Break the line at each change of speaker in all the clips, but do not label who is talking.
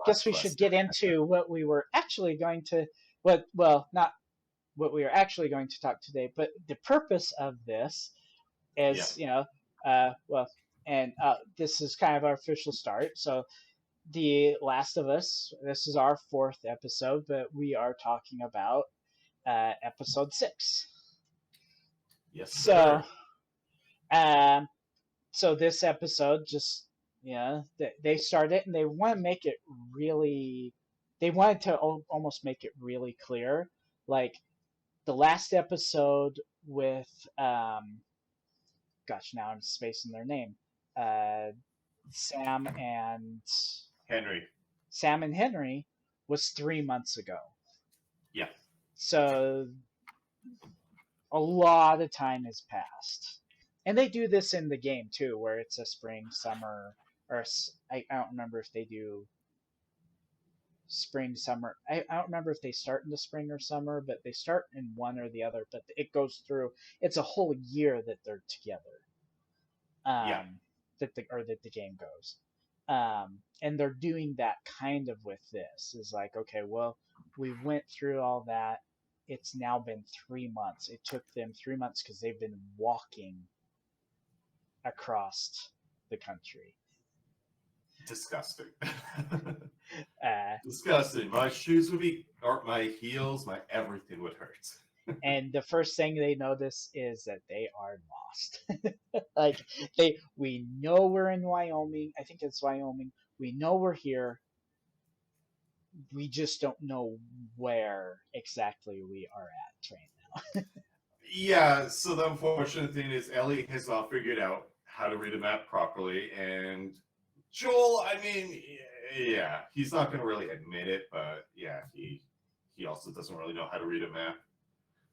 guess we should get into what we were actually going to, not what we are actually going to talk today, but the purpose of this
Yeah.
is, and this is kind of our official start. So, The Last of Us, this is our fourth episode, but we are talking about episode 6.
Yes,
So,
sir.
um, so this episode just, they start it and they want to make it really, they wanted to almost make it really clear. Like the last episode with, gosh, now I'm spacing their name. Uh, Sam and
Henry.
Sam and Henry was 3 months ago.
Yeah.
So a lot of time has passed. And they do this in the game too, where it's a spring, summer, or I don't remember if they do spring, summer. I don't remember if they start in the spring or summer, but they start in one or the other. But it goes through. It's a whole year that they're together.
Yeah.
That the game goes. And they're doing that kind of with this. Is like, okay, well, we went through all that. It's now been 3 months. It took them 3 months because they've been walking across the country.
Disgusting.
Uh,
Disgusting. My shoes would be, or my heels, my everything would hurt.
and the first thing they notice is that they are lost. We know we're in Wyoming. I think it's Wyoming. We know we're here. We just don't know where exactly we are at right now.
Yeah, so the unfortunate thing is Ellie has not figured out how to read a map properly, and Joel, I mean, yeah, he's not going to really admit it, but yeah, he also doesn't really know how to read a map.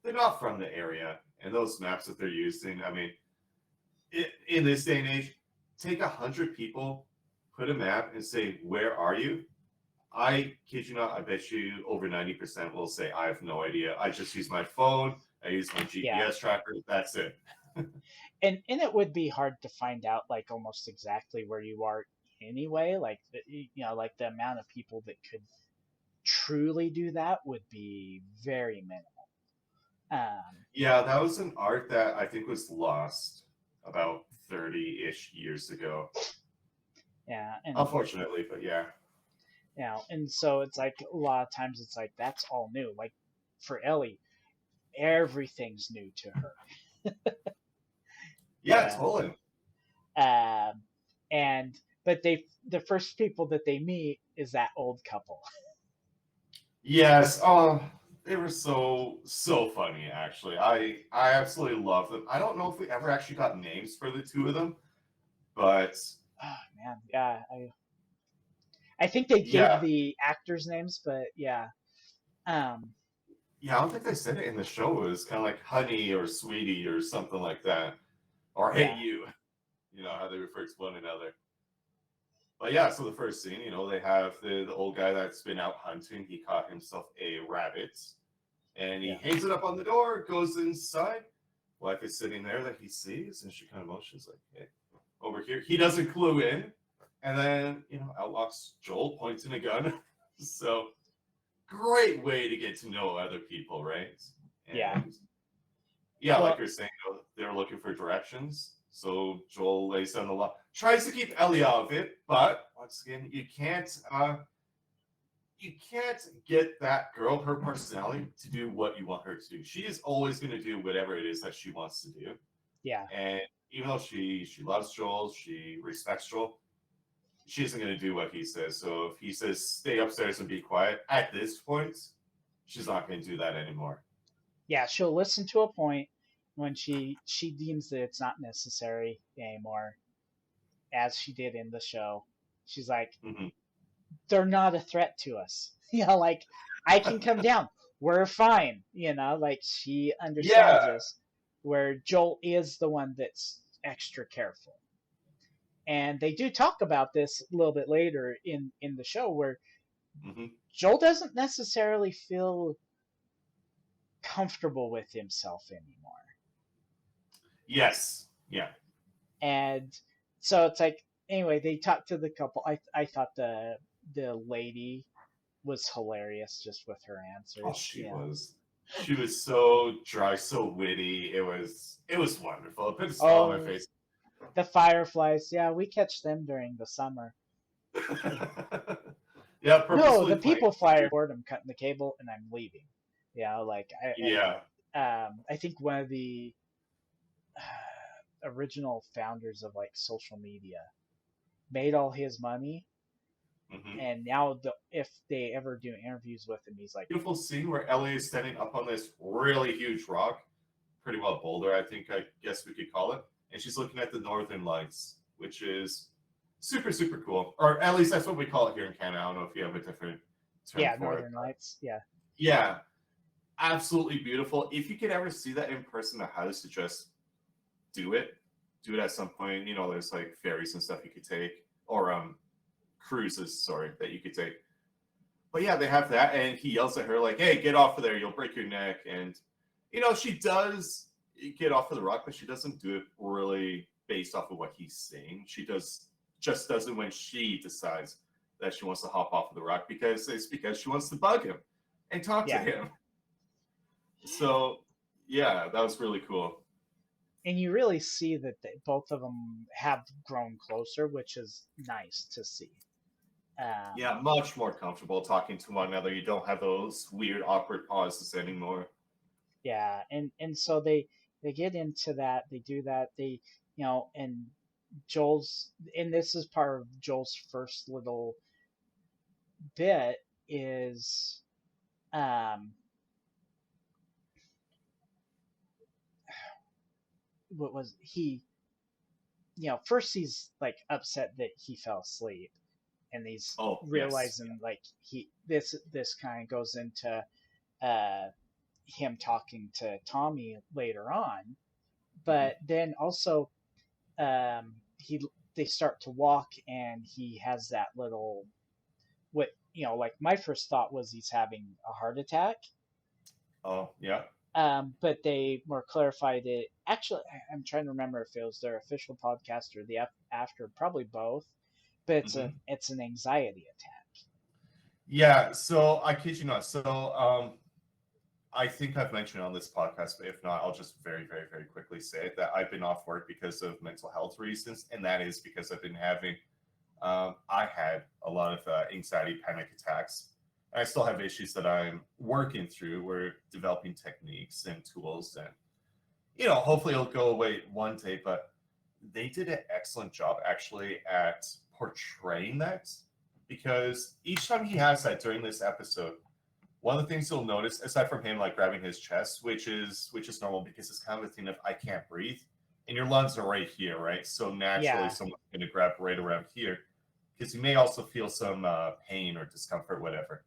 They're not from the area, and those maps that they're using, I mean, in this day and age, take 100 people, put a map, and say, "Where are you?" I kid you not, I bet you over 90% will say, "I have no idea. I just use my phone. I use my
Yeah,
GPS tracker. That's it."
and it would be hard to find out like almost exactly where you are anyway. Like the amount of people that could truly do that would be very minimal.
Yeah, that was an art that I think was lost about 30-ish years ago.
Yeah, and
Unfortunately, but yeah.
and so it's like a lot of times it's like that's all new. Like for Ellie, everything's new to her.
Yeah,
Yeah.
totally.
Um, and but the first people that they meet is that old couple.
Yes. Oh, they were so funny. Actually, I absolutely love them. I don't know if we ever actually got names for the two of them, but
Oh man, yeah, I think they gave
yeah,
the actors names, but yeah, um,
yeah. I don't think they said it in the show. It was kind of like honey or sweetie or something like that, or hey
yeah,
you. You know how they refer to one another. But yeah, so the first scene, they have the old guy that's been out hunting. He caught himself a rabbit, and he
yeah,
hangs it up on the door, goes inside. Wife is sitting there that he sees, and she kind of motions like, "Hey, over here." He doesn't clue in, and then out walks Joel, pointing a gun. So great way to get to know other people, right?
yeah.
And yeah, like
Well,
you're saying, they're looking for directions. So Joel lays down the law, tries to keep Ellie out of it, but once again, you can't get that girl, her personality, to do what you want her to do. She is always going to do whatever it is that she wants to do.
yeah,
And even though she loves Joel, she respects Joel, she isn't going to do what he says. So if he says stay upstairs and be quiet, at this point, she's not going to do that anymore.
yeah. She'll listen to a point when she deems that it's not necessary anymore, as she did in the show. She's like,
Mm-hmm.
they're not a threat to us. Like I can come down. We're fine. Like she understands
Yeah.
this, where Joel is the one that's extra careful. And they do talk about this a little bit later in the show, where
Mm-hmm.
Joel doesn't necessarily feel comfortable with himself anymore.
Yes. Yeah.
And so it's like, anyway, they talked to the couple. I thought the lady was hilarious just with her
Oh,
answers.
she
Yeah.
was. She was so dry, so witty. It was wonderful. It put a smile on my
Oh,
face.
the fireflies. Yeah, we catch them during the summer.
Yeah,
No,
purposefully
the
playing.
people fly aboard. I'm cutting the cable and I'm leaving. Yeah, like
Yeah.
I think one of the original founders of like social media made all his money,
Hmm.
and now if they ever do interviews with him, he's like,
Beautiful scene where Ellie is standing up on this really huge rock, pretty well boulder, I guess we could call it, and she's looking at the northern lights, which is super super cool. Or at least that's what we call it here in Canada. I don't know if you have a different term
yeah,
for it.
Northern Lights. Yeah,
Yeah, absolutely beautiful. If you could ever see that in person, the house to just do it, do it at some point. There's like ferries and stuff you could take, or cruises, sorry, that you could take. But yeah, they have that, and he yells at her like, "Hey, get off of there! You'll break your neck." And she does get off of the rock, but she doesn't do it really based off of what he's saying. She just does it when she decides that she wants to hop off of the rock because she wants to bug him and talk to
yeah,
him. So yeah, that was really cool.
and you really see that both of them have grown closer, which is nice to see.
Yeah, much more comfortable talking to one another. You don't have those weird, awkward pauses anymore.
Yeah, and so they get into that. They do that. And Joel's, and this is part of Joel's first little bit is um what was he first he's like upset that he fell asleep, and he's
Oh, yes.
realizing like this kind of goes into uh him talking to Tommy later on,
Mhm.
but then also he they start to walk, and he has that little what like my first thought was he's having a heart attack.
Oh, yeah.
But they more clarified it. Actually, I'm trying to remember if it was their official podcast or the after, probably both. But
Hmm.
it's an anxiety attack.
Yeah, so I kid you not. So I think I've mentioned on this podcast, but if not, I'll just very, very, very quickly say it, that I've been off work because of mental health reasons, and that is because I've been having, I had a lot of anxiety, panic attacks. And I still have issues that I'm working through. We're developing techniques and tools, and hopefully it'll go away one day. But they did an excellent job actually at portraying that, because each time he has that during this episode, one of the things you'll notice, aside from him like grabbing his chest, which is normal because it's kind of a thing of I can't breathe, and your lungs are right here, right? So naturally,
Yeah,
someone's going to grab right around here, because you may also feel some pain or discomfort, whatever,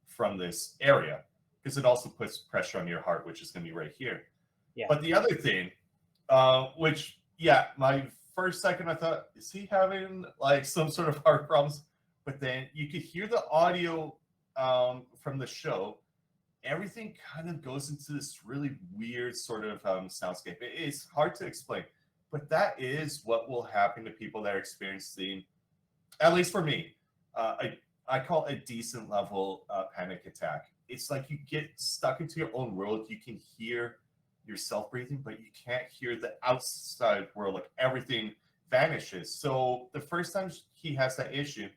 from this area, because it also puts pressure on your heart, which is going to be right here.
yeah,
But the other thing, which yeah, my first second I thought, is he having like some sort of heart problems? But then you could hear the audio from the show. Everything kind of goes into this really weird sort of soundscape. It's hard to explain, but that is what will happen to people that are experiencing, at least for me, I call it a decent level panic attack. It's like you get stuck into your own world. You can hear yourself breathing, but you can't hear the outside world. Like everything vanishes. So the first time he has that issue,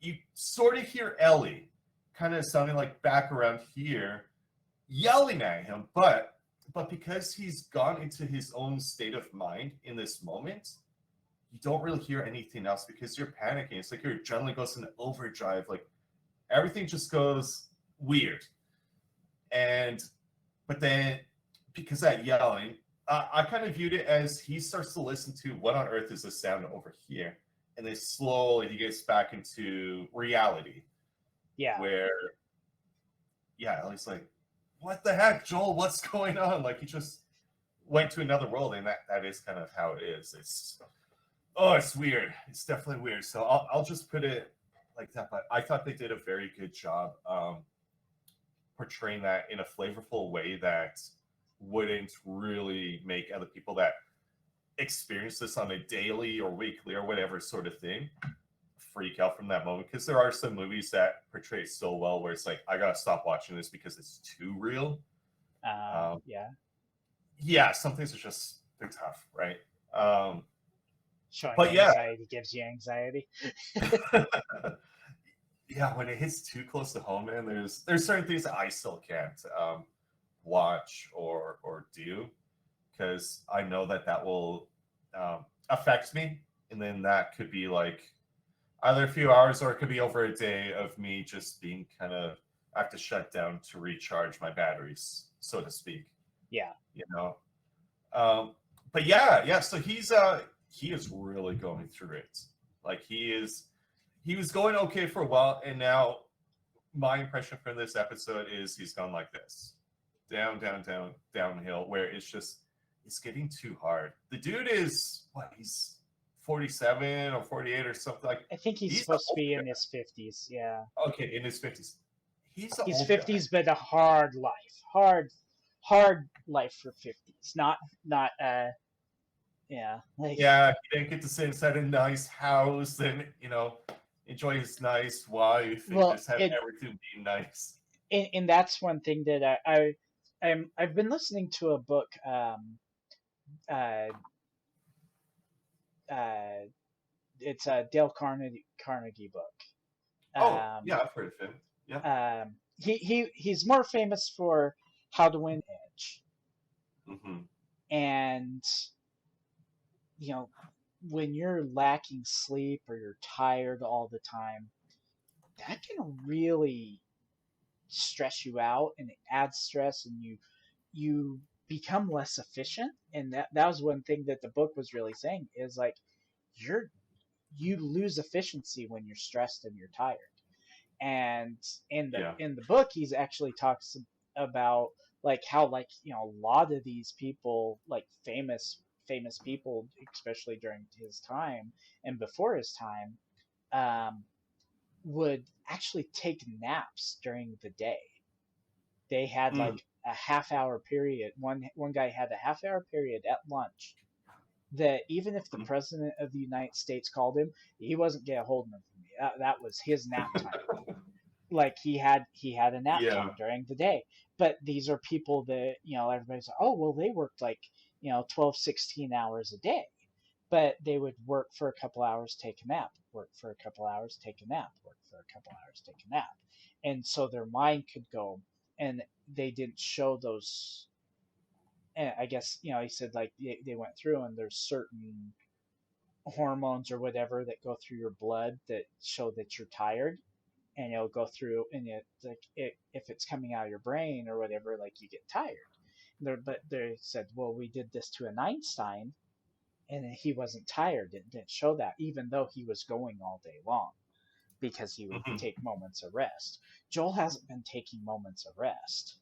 you sort of hear Ellie kind of sounding like back around here, yelling at him, but because he's gone into his own state of mind in this moment, you don't really hear anything else because you're panicking. It's like your adrenaline goes into overdrive. Like everything just goes weird. And but then because that yelling, I kind of viewed it as he starts to listen to what on earth is the sound over here, and then slowly he gets back into reality
yeah,
where yeah, he's like, what the heck, Joel? What's going on? Like he just went to another world, and that is kind of how it is. It's weird. It's definitely weird. So I'll just put it like that. But I thought they did a very good job portraying that in a flavorful way that wouldn't really make other people that experience this on a daily or weekly or whatever sort of thing freak out from that moment, because there are some movies that portray so well where it's like, I gotta stop watching this because it's too real.
Yeah.
Yeah, some things are just, they're tough, right? Um,
Showing
but yeah,
anxiety gives you anxiety.
yeah, when it hits too close to home, man, there's certain things that I still can't watch or do, because I know that that will affect me, and then that could be like either a few hours, or it could be over a day of me just being kind of, I have to shut down to recharge my batteries, so to speak.
Yeah.
You know, um, but yeah. So he is really going through it. Like he was going okay for a while, and now my impression from this episode is he's gone like this, downhill, where it's getting too hard. The dude is what, he's 47 or 48 or something, like
I think he's
he's the
supposed to
old
be
guy.
in his 50s. Yeah.
Okay, in his 50s. He's the
He's
old guy.
50s, but a hard life. Hard life for 50s. Not yeah, like
Yeah, he didn't get to sit inside a nice house and enjoy his nice wife and
well,
just have
it
everything be nice.
and that's one thing that I've been listening to a book uh uh it's a Dale Carnegie book.
Oh yeah, I've heard of him. Yeah.
He's more famous for How to Win Edge,
Hmm.
and you know when you're lacking sleep or you're tired all the time, that can really stress you out, and it adds stress, and you become less efficient. And that was one thing that the book was really saying is like you're you lose efficiency when you're stressed and you're tired. And
Yeah.
in the book he's actually talks about like how like a lot of these people, like famous people, especially during his time and before his time, um, would actually take naps during the day. They had
Mm.
like a half hour period. One guy had a half hour period at lunch that even if the president of the United States called him, he wasn't getting a hold of him. That was his nap time. Like he had a nap
Yeah.
time during the day. But these are people that everybody's like, oh well, they worked like 12, 16 hours a day. But they would work for a couple hours, take a nap, work for a couple hours, take a nap, work for a couple hours, take a nap. And so their mind could go, and they didn't show those. And I guess he said like they went through, and there's certain hormones or whatever that go through your blood that show that you're tired, and it'll go through, and if it's coming out of your brain or whatever, like you get tired. But they said, well, we did this to an Einstein, and he wasn't tired. It didn't show that, even though he was going all day long, because he would
Hmm.
take moments of rest. Joel hasn't been taking moments of rest,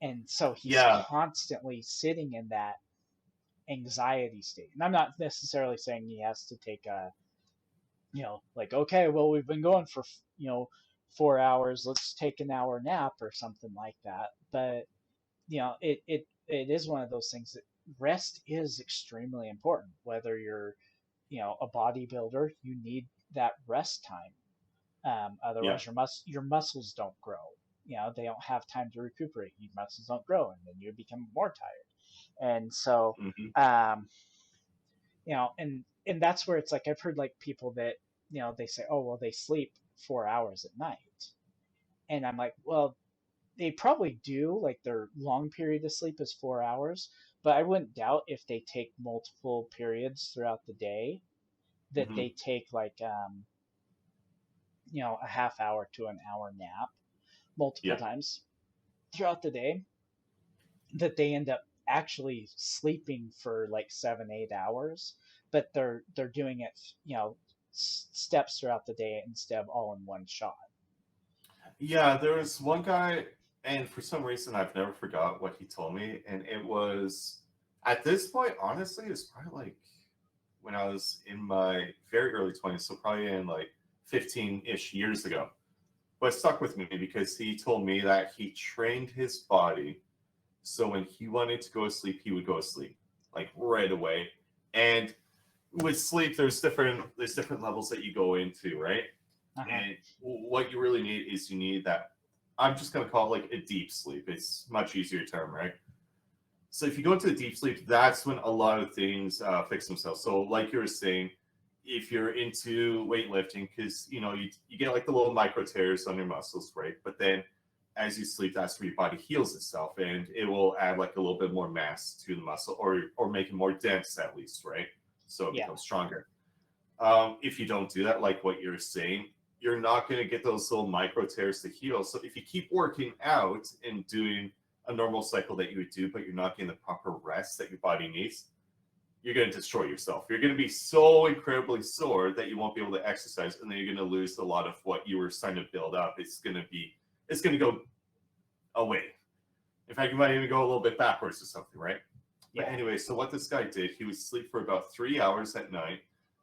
and so he's
Yeah.
constantly sitting in that anxiety state. And I'm not necessarily saying he has to take a, like, okay, well, we've been going for, 4 hours. Let's take an hour nap or something like that. But, it is one of those things that rest is extremely important. Whether you're, a bodybuilder, you need that rest time.
Yeah.
Otherwise, your muscles don't grow. They don't have time to recuperate. Your muscles don't grow, and then you become more tired. And so,
Hmm.
um, and that's where it's like I've heard like people that they say, oh well, they sleep 4 hours at night, and I'm like, well, they probably do. Like their long period of sleep is 4 hours, but I wouldn't doubt if they take multiple periods throughout the day that
Hmm.
they take like a half hour to an hour nap multiple
Yeah.
times throughout the day, that they end up actually sleeping for like 7, 8 hours, but they're doing it, steps throughout the day instead of all in one shot.
Yeah, there was one guy, and for some reason I've never forgot what he told me, and it was, at this point, honestly, it's probably like when I was in my very early 20s, so probably in like 15-ish years ago. But it stuck with me because he told me that he trained his body so when he wanted to go to sleep, he would go to sleep like right away. And with sleep, there's different levels that you go into, right?
Uh-huh.
And what you really need is you need that. I'm just gonna call it like a deep sleep. It's much easier term, right? So if you go into a deep sleep, that's when a lot of things fix themselves. So like you were saying, if you're into weightlifting, because you get like the little micro tears on your muscles, right? But then as you sleep, that's where your body heals itself, and it will add like a little bit more mass to the muscle, or make it more dense at least, right? So it
Yeah.
becomes stronger. If you don't do that, like what you're saying, you're not going to get those little micro tears to heal. So if you keep working out and doing a normal cycle that you would do, but you're not getting the proper rest that your body needs, you're going to destroy yourself. You're going to be so incredibly sore that you won't be able to exercise, and then you're going to lose a lot of what you were starting to build up. It's going to go away. In fact, you might even go a little bit backwards or something, right? But
Yeah.
anyway, so what this guy did, he would sleep for about 3 hours at night,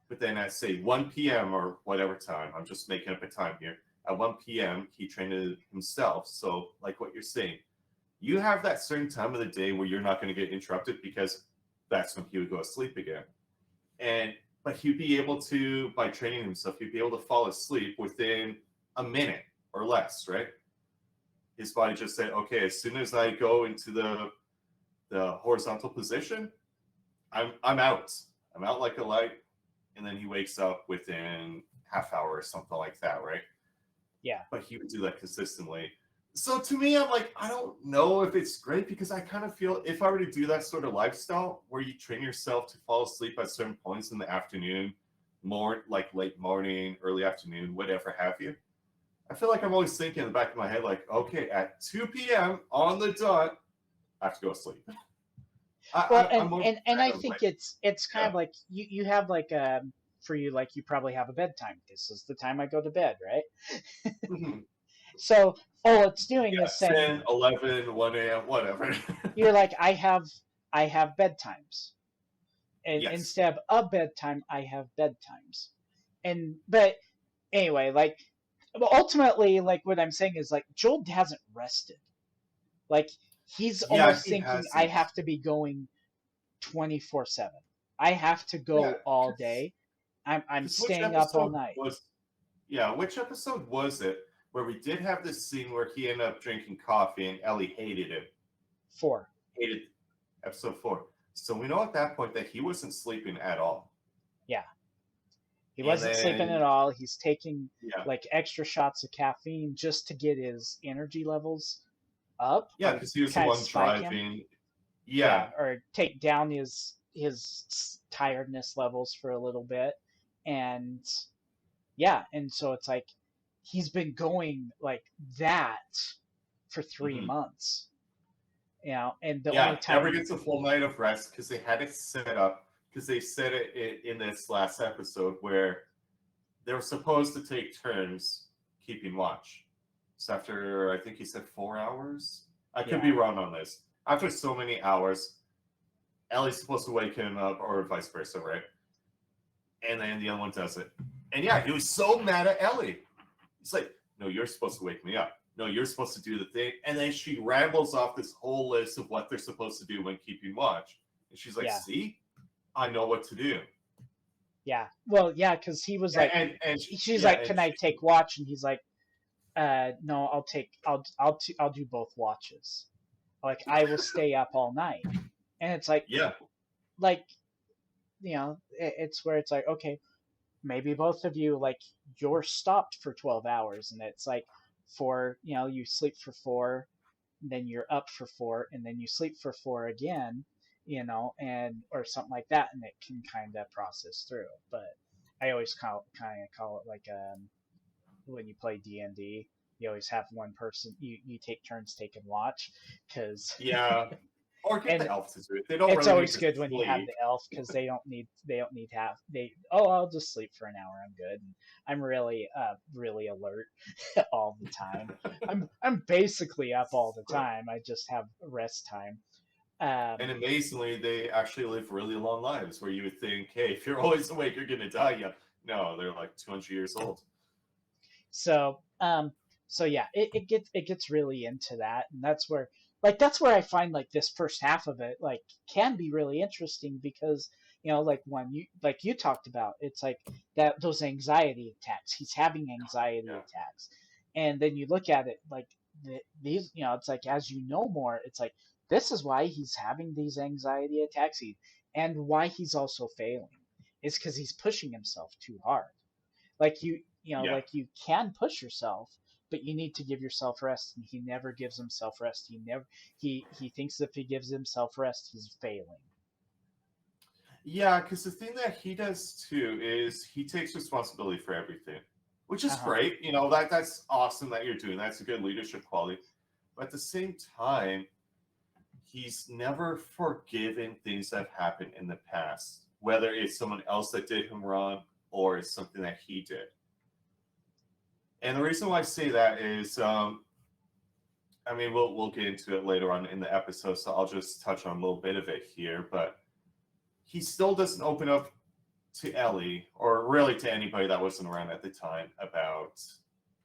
but then at say 1 p.m. or whatever time, I'm just making up a time here. At 1 p.m., he trained himself. So, like what you're saying, you have that certain time of the day where you're not going to get interrupted because that's when he would go to sleep again. And but he'd be able to, by training himself, he'd be able to fall asleep within a minute or less, right? His body just said, okay, as soon as I go into the horizontal position, I'm out. I'm out like a light. And then he wakes up within half hour or something like that, right?
Yeah.
But he would do that consistently. So to me, I'm like, I don't know if it's great, because I kind of feel if I were to do that sort of lifestyle where you train yourself to fall asleep at certain points in the afternoon, more like late morning, early afternoon, whatever have you, I feel like I'm always thinking in the back of my head, like, okay, at 2 p.m. on the dot, I have to go to sleep.
Well,
I'm more
and I
kind of
think
like,
it's kind
yeah.
of like you have like for you, like you probably have a bedtime. This is the time I go to bed, right?
Mhm.
So all it's doing
Yeah,
is saying
10, 11, 1 a.m., whatever.
you're like I have bedtimes, and
Yes.
instead of bedtime I have bedtimes, and but anyway, like, but ultimately, like what I'm saying is like Joel hasn't rested. Like he's
Yeah,
almost
he
thinking I
hasn't.
have to be going 24/7. I have to
Yeah,
go all day. I'm
because which
staying up all
episode
night.
was, yeah, which episode was it where we did have this scene where he ended up drinking coffee and Ellie hated it?
4.
Hated episode 4. So we know at that point that he wasn't sleeping at all.
Yeah. He
And
wasn't sleeping at
then,
all. He's taking
yeah,
like extra shots of caffeine just to get his energy levels up
yeah,
or
because he was the
kind of
one
spike him.
driving. Yeah.
Yeah, or take down his tiredness levels for a little bit. And yeah, and so it's like he's been going like that for 3
Mhm.
months, and the only
Yeah, never
time.
gets a full night of rest because they had it set up, because they said it in this last episode where they were supposed to take turns keeping watch. So after, I think he said 4 hours. I could be
Yeah.
wrong on this. After so many hours, Ellie's supposed to wake him up, or vice versa, right? And then the other one does it. And yeah, he was so mad at Ellie. He's like, "No, you're supposed to wake me up. No, you're supposed to do the thing." And then she rambles off this whole list of what they're supposed to do when keeping watch. And she's like,
Yeah.
"See, I know what to do."
Yeah. Well, yeah, because he was like,
And
she's
yeah,
like,
and
"Can I
she,
take watch?" And he's like, no, I'll do both watches. Like I will stay up all night." And it's
yeah,
like it's where it's like, okay, maybe both of you, like, you're stopped for 12 hours, and it's like you sleep for 4, and then you're up for 4, and then you sleep for 4 again, and or something like that, and it can kind of process through. But I always call it like when you play D&D, you always have one person, you take turns taking watch, because
yeah. Or get the
and
elf to do it. They don't
it's
really need
always
to
good when you have
sleep.
the elf, because they don't need to have they oh, I'll just sleep for an hour, I'm good. And I'm really alert all the time. I'm basically up all the time. I just have rest time.
And
um
amazingly, they actually live really long lives where you would think, hey, if you're always awake, you're going to die. Yeah. No, they're like 200 years old.
so so yeah, it gets really into that, and that's where I find like this first half of it like can be really interesting, because like when you talked about, it's like that those anxiety attacks. He's having anxiety
Yeah.
attacks, and then you look at it like these, it's like as you know more, it's like this is why he's having these anxiety attacks, and why he's also failing is because he's pushing himself too hard. Like
Yeah.
like you can push yourself, but you need to give yourself rest, and he never gives himself rest. He thinks if he gives himself rest, he's failing.
Yeah, because the thing that he does too is he takes responsibility for everything, which is
Uh-huh.
great. That's awesome that you're doing. That's a good leadership quality. But at the same time, he's never forgiven things that have happened in the past, whether it's someone else that did him wrong or it's something that he did. And the reason why I say that is, I mean, we'll get into it later on in the episode, so I'll just touch on a little bit of it here. But he still doesn't open up to Ellie, or really to anybody that wasn't around at the time, about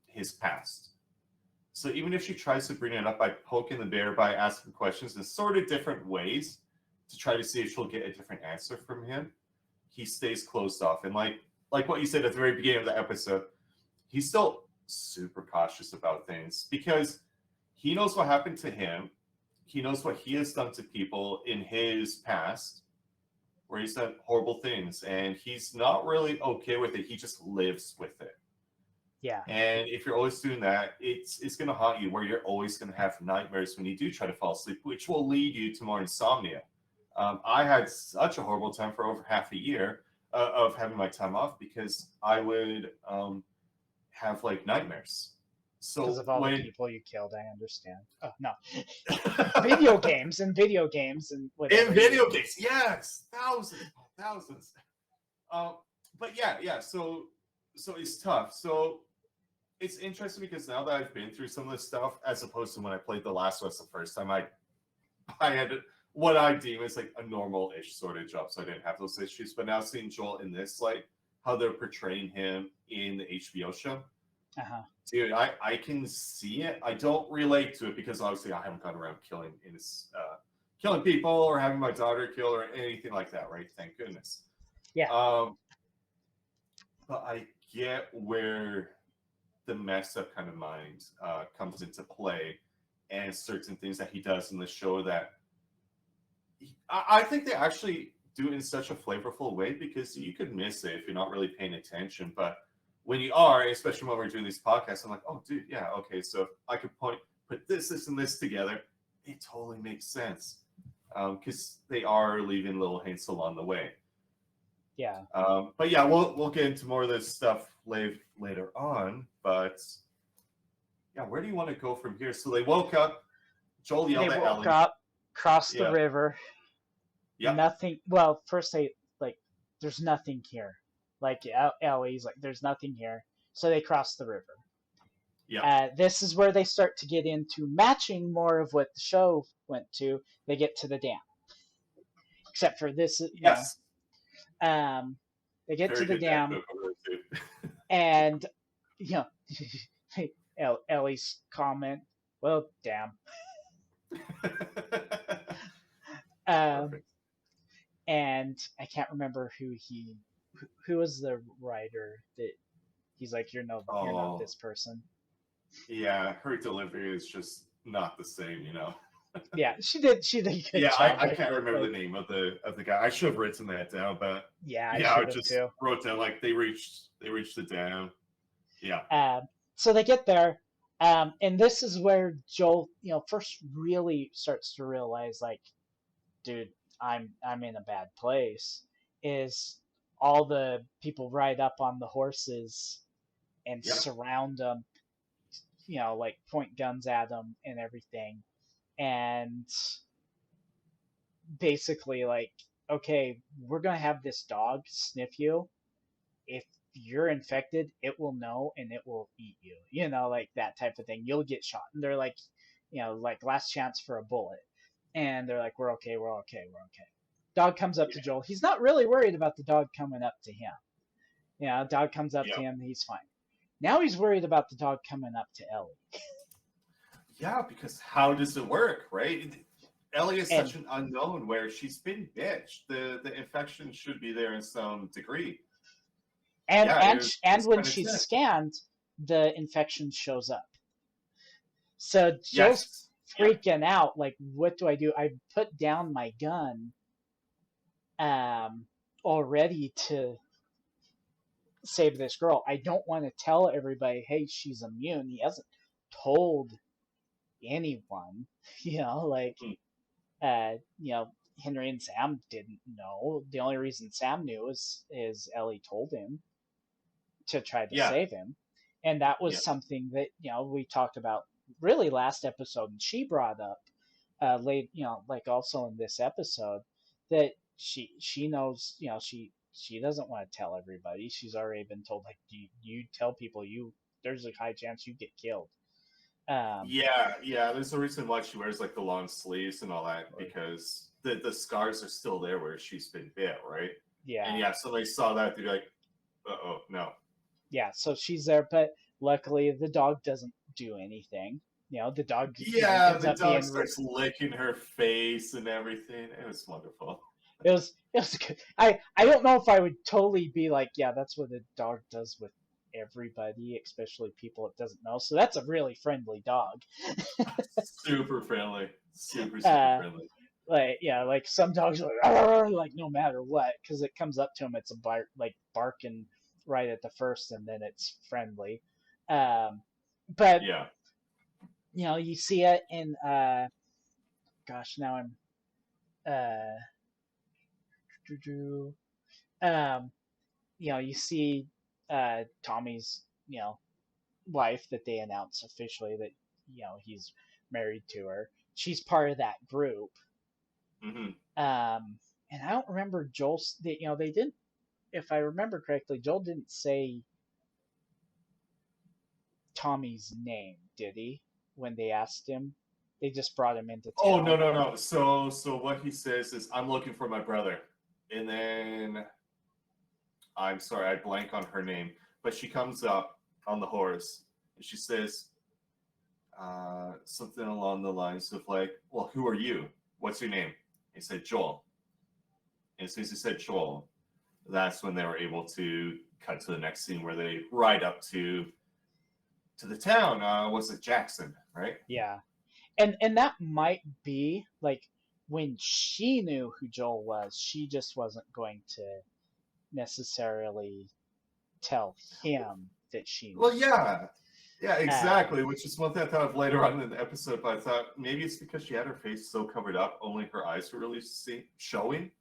his past. So even if she tries to bring it up by poking the bear, by asking questions in sort of different ways to try to see if she'll get a different answer from him, he stays closed off. And like what you said at the very beginning of the episode, he's still super cautious about things because he knows what happened to him. He knows what he has done to people in his past, where he's done horrible things, and he's not really okay with it. He just lives with it.
Yeah.
And if you're always doing that, it's going to haunt you, where you're always going to have nightmares when you do try to fall asleep, which will lead you to more insomnia. I had such a horrible time for over half a year of having my time off because I would have like nightmares.
Because
So
of all the
when
people you killed, I understand. Oh no, video games and
in
whatever.
video games, yes, thousands. Um, but yeah. So it's tough. So it's interesting because now that I've been through some of this stuff, as opposed to when I played The Last of Us the first time, I had what I deem as like a normal-ish sort of job, so I didn't have those issues. But now seeing Joel in this, like how they're portraying him in the HBO show,
Uh-huh.
dude, I can see it. I don't relate to it because obviously I haven't gone around killing people or having my daughter killed or anything like that, right? Thank goodness.
Yeah.
Um, but I get where the messed up kind of mind comes into play, and certain things that he does in the show that I think they actually do it in such a flavorful way, because you could miss it if you're not really paying attention. But when you are, especially when we're doing these podcasts, I'm like, oh, dude, yeah, okay. So if I could put this, and this together, it totally makes sense, because they are leaving little hints along the way.
Yeah.
But yeah, we'll get into more of this stuff later on. But yeah, where do you want to go from here? So they woke up. Joel
They
yelled at
woke
Ellie.
up, crossed the
Yeah,
river.
yeah,
Nothing. Well, first they like, there's nothing here. Like Ellie's like, there's nothing here. So they cross the river.
yeah.
This is where they start to get into matching more of what the show went to. They get to the dam, except for this,
Yes,
um, they get to
very
the
good dad
dam,
joke over there
and you Ellie's comment, well, damn.
too.
Um,
Perfect.
and I can't remember who was the writer that he's like, you're not
Oh,
this person.
yeah, her delivery is just not the same.
Yeah, she did a good
Yeah,
job
I
with
can't
it.
remember
Like,
the name of the guy. I should have written that down, but
yeah, I
yeah, I
should have
just
too.
wrote down like they reached the dam. Yeah,
So they get there, and this is where Joel, first really starts to realize, like, dude, I'm in a bad place. Is all the people ride up on the horses and
yeah,
surround them, like point guns at them and everything, and basically like, okay, we're gonna have this dog sniff you. If you're infected, it will know and it will eat you. Like that type of thing. You'll get shot. And they're like, like last chance for a bullet. And they're like, we're okay, we're okay, we're okay. Dog comes up to
yeah,
Joel. He's not really worried about the dog coming up to him. Dog comes up
yeah,
to him, he's fine. Now he's worried about the dog coming up to Ellie.
yeah. Because how does it work, right? Ellie is
And
such an unknown where she's been bitched. The infection should be there in some degree.
and
Yeah,
and and
it's
when
kind of
she's
sick.
scanned, the infection shows up. So Joel's
Yes. Yeah.
freaking out, like, what do I do? I put down my gun um already to save this girl. I don't want to tell everybody, hey, she's immune. He hasn't told anyone, like,
Mm.
uh, you know, Henry and Sam didn't know. The only reason Sam knew is Ellie told him to try to
Yeah.
save him. And that
Yeah.
was something that, we talked about really last episode, and she brought up late, like also in this episode, that she knows, she doesn't want to tell everybody. She's already been told, like, you tell people, there's a high chance you get killed. Um,
Yeah, yeah. There's a reason why she wears like the long sleeves and all that
or
because the scars are still there where she's been bit, right? And
yeah,
yeah, if somebody saw that, they'd be like, "Uh oh, no."
yeah. So she's there, but luckily the dog doesn't do anything. The dog,
Yeah,
ends
the
up
dog
being
starts licking her face and everything. It was wonderful.
it was good. I don't know if I would totally be like, yeah, that's what a dog does with everybody, especially people it doesn't know. So that's a really friendly dog.
Super friendly, super
Uh,
friendly.
like, yeah, like some dogs are like, "Arr," like no matter what, because it comes up to them, it's a like barking right at the first, and then it's friendly. Um, but
Yeah.
you see it in gosh, now I'm uh, um, you see Tommy's wife that they announce officially that he's married to her. She's part of that group.
Hmm.
And I don't remember Joel's. They didn't. If I remember correctly, Joel didn't say Tommy's name, did he? When they asked him, they just brought him into
Oh no
town.
no no. So what he says is, "I'm looking for my brother," and then I'm sorry, I blank on her name, but she comes up on the horse and she says something along the lines of like, "Well, who are you? What's your name?" He said Joel. And as soon as he said Joel, that's when they were able to cut to the next scene where they ride up to the town. Was it Jackson, right?
Yeah, and that might be like when she knew who Joel was, she just wasn't going to necessarily tell him that she
Well,
knew.
yeah, yeah,
Um,
exactly. Which is one thing I thought of later on in the episode, but I thought maybe it's because she had her face so covered up, only her eyes were really showing.